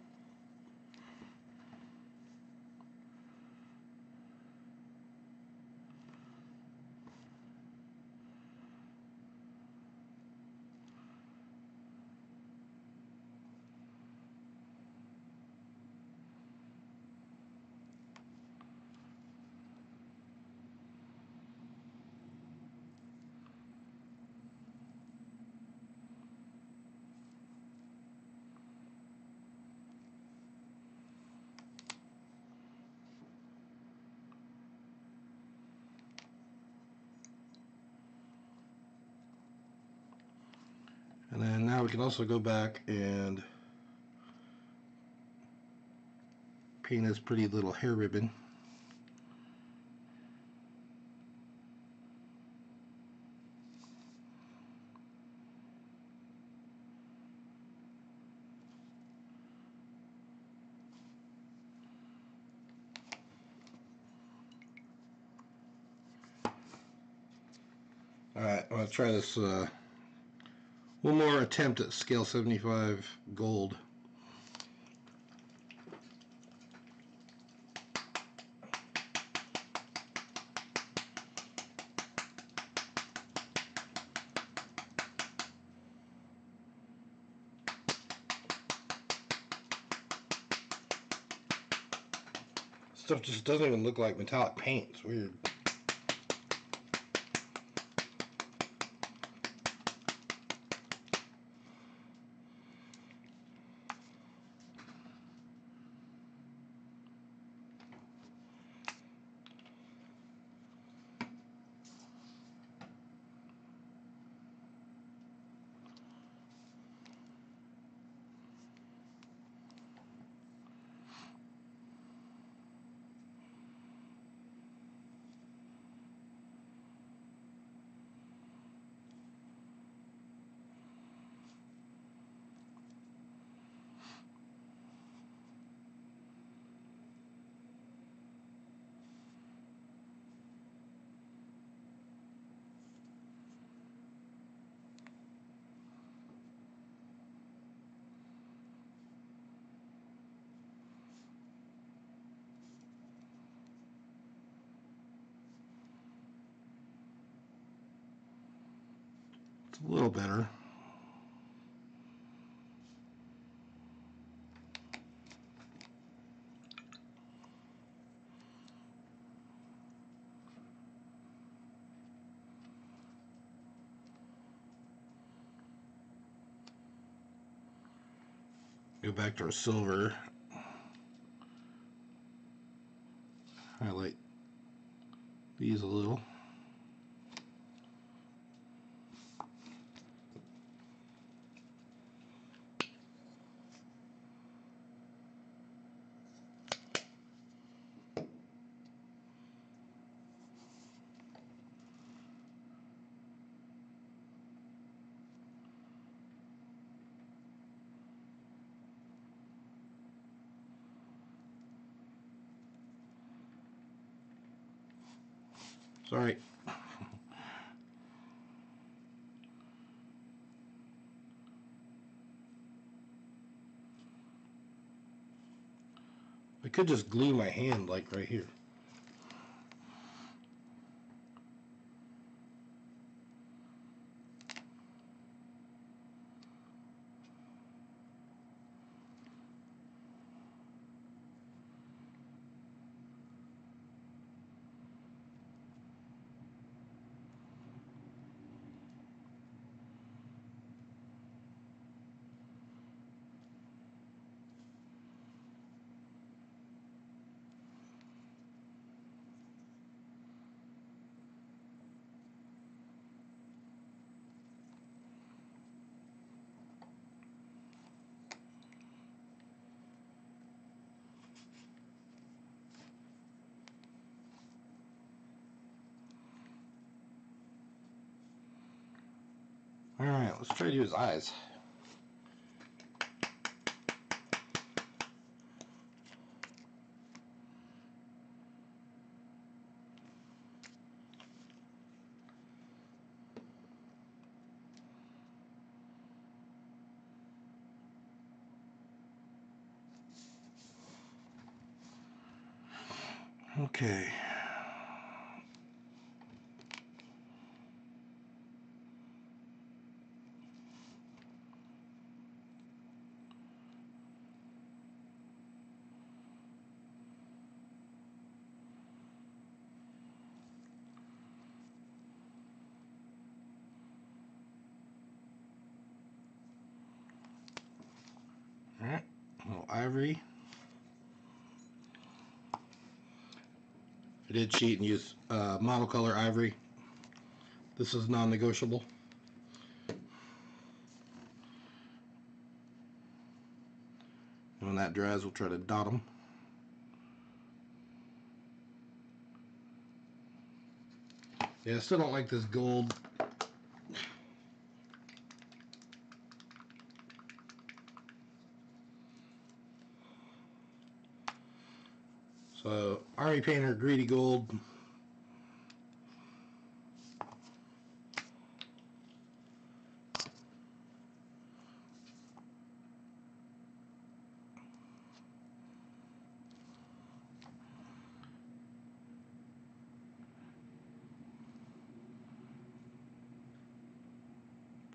And then now we can also go back and paint this pretty little hair ribbon. Alright, I'm going to try this one more attempt at scale 75 gold. Stuff just doesn't even look like metallic paint. It's weird. It's a little better. Go back to our silver. Highlight these a little. Sorry. I could just glue my hand like right here. Alright, let's try to do his eyes. Okay. Alright, a little ivory. I did cheat and use monocolor ivory. This is non-negotiable. When that dries, we'll try to dot them. Yeah, I still don't like this gold. So, Army Painter Greedy Gold.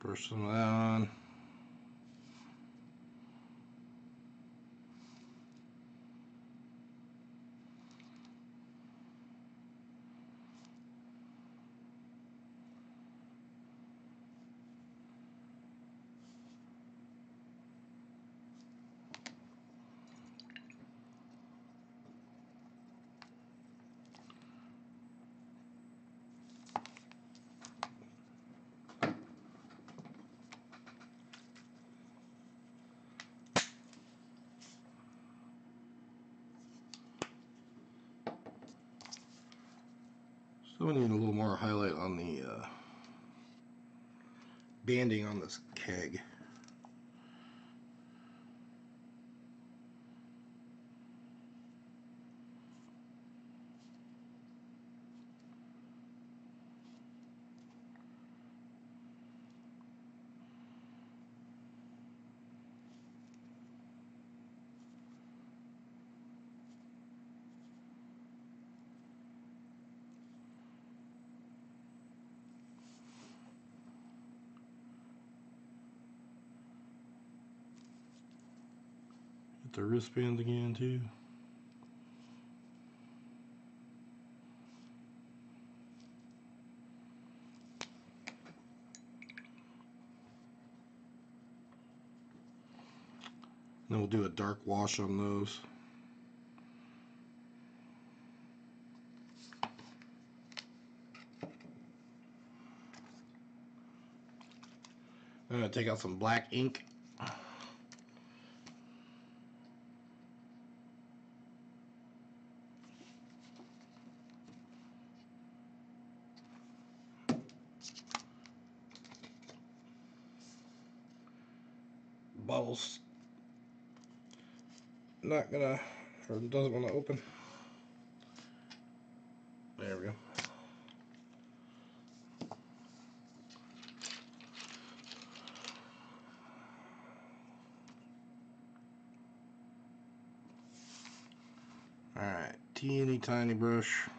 First some of that on. So we need a little more highlight on the banding on this keg. Get the wristbands again too. Then we'll do a dark wash on those. I'm going to take out some black ink. Bottle's not gonna, or doesn't want to open. There we go. Alright, teeny tiny brush.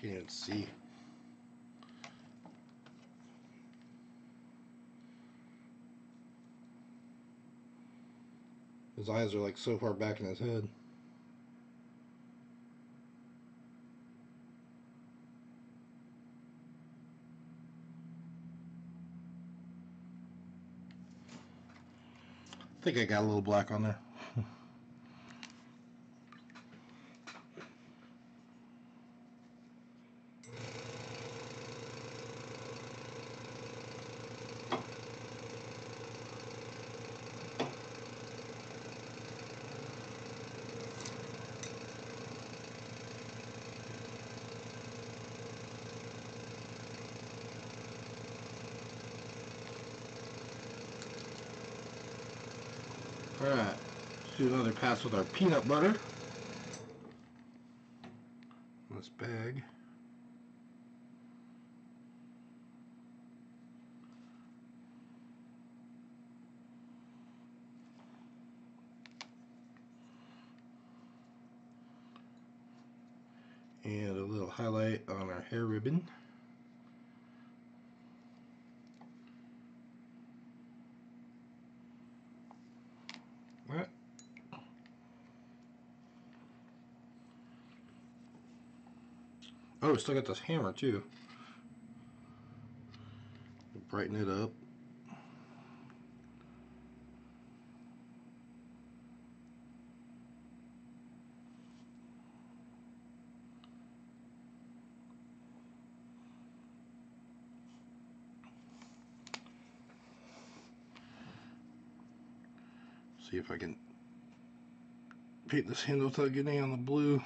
Can't even see. His eyes are like so far back in his head. I think I got a little black on there. Alright, let's do another pass with our peanut butter. This bag. And a little highlight on our hair ribbon. Alright. Oh, still got this hammer too. Brighten it up. See if I can paint this handle without getting on the blue.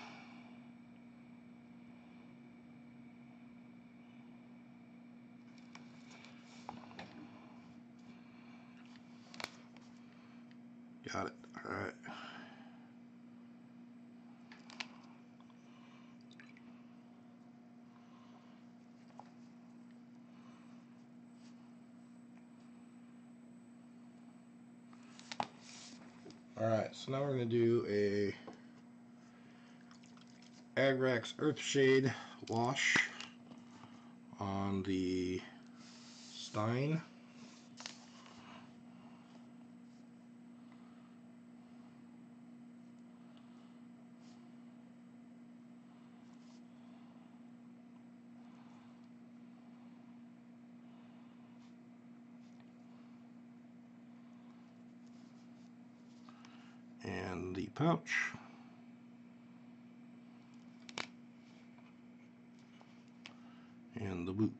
Got it. All right. All right. So now we're going to do a Agrax Earthshade wash on the Stein. And the pouch. And the boot.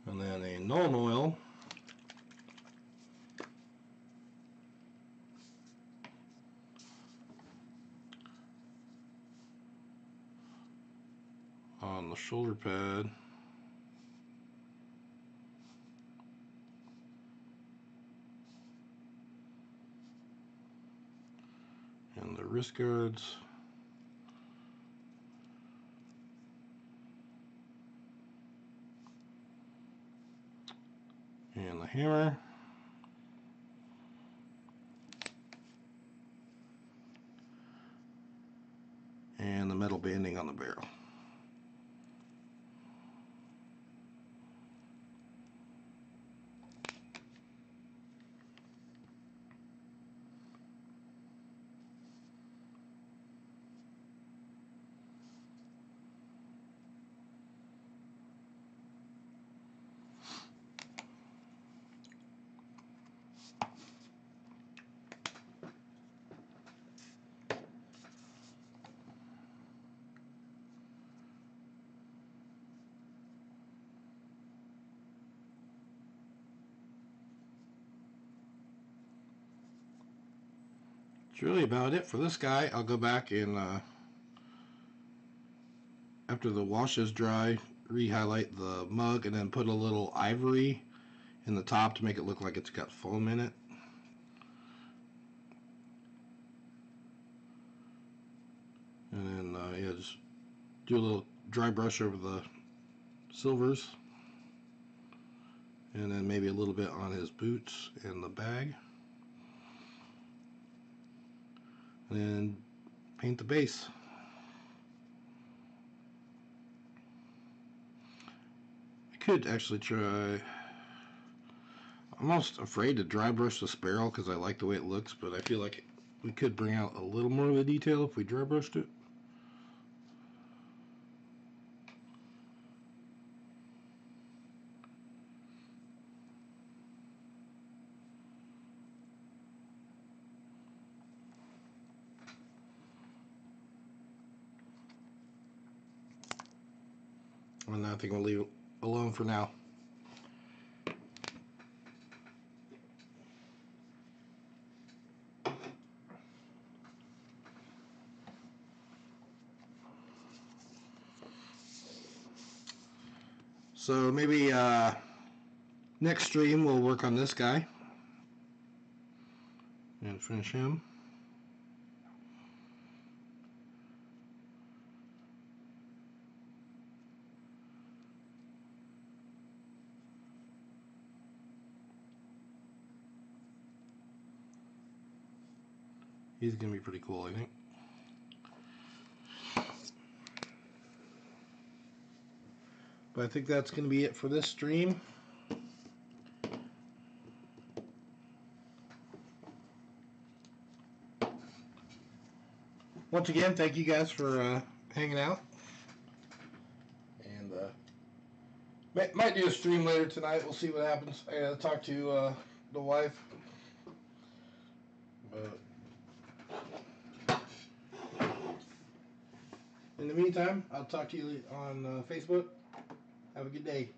And then a Nuln Oil. On the shoulder pad. And the wrist guards. And the hammer. And the metal banding on the barrel. That's really about it for this guy. I'll go back and after the wash is dry, re-highlight the mug and then put a little ivory in the top to make it look like it's got foam in it. And then yeah, just do a little dry brush over the silvers. And then maybe a little bit on his boots and the bag. And then paint the base. I could actually try. I'm almost afraid to dry brush the barrel because I like the way it looks, but I feel like we could bring out a little more of the detail if we dry brushed it. And I think we'll leave it alone for now. So maybe next stream we'll work on this guy and finish him. He's gonna be pretty cool, I think. But I think that's going to be it for this stream. Once again, thank you guys for hanging out. And might do a stream later tonight. We'll see what happens. I gotta talk to the wife. But in the meantime, I'll talk to you on Facebook. Have a good day.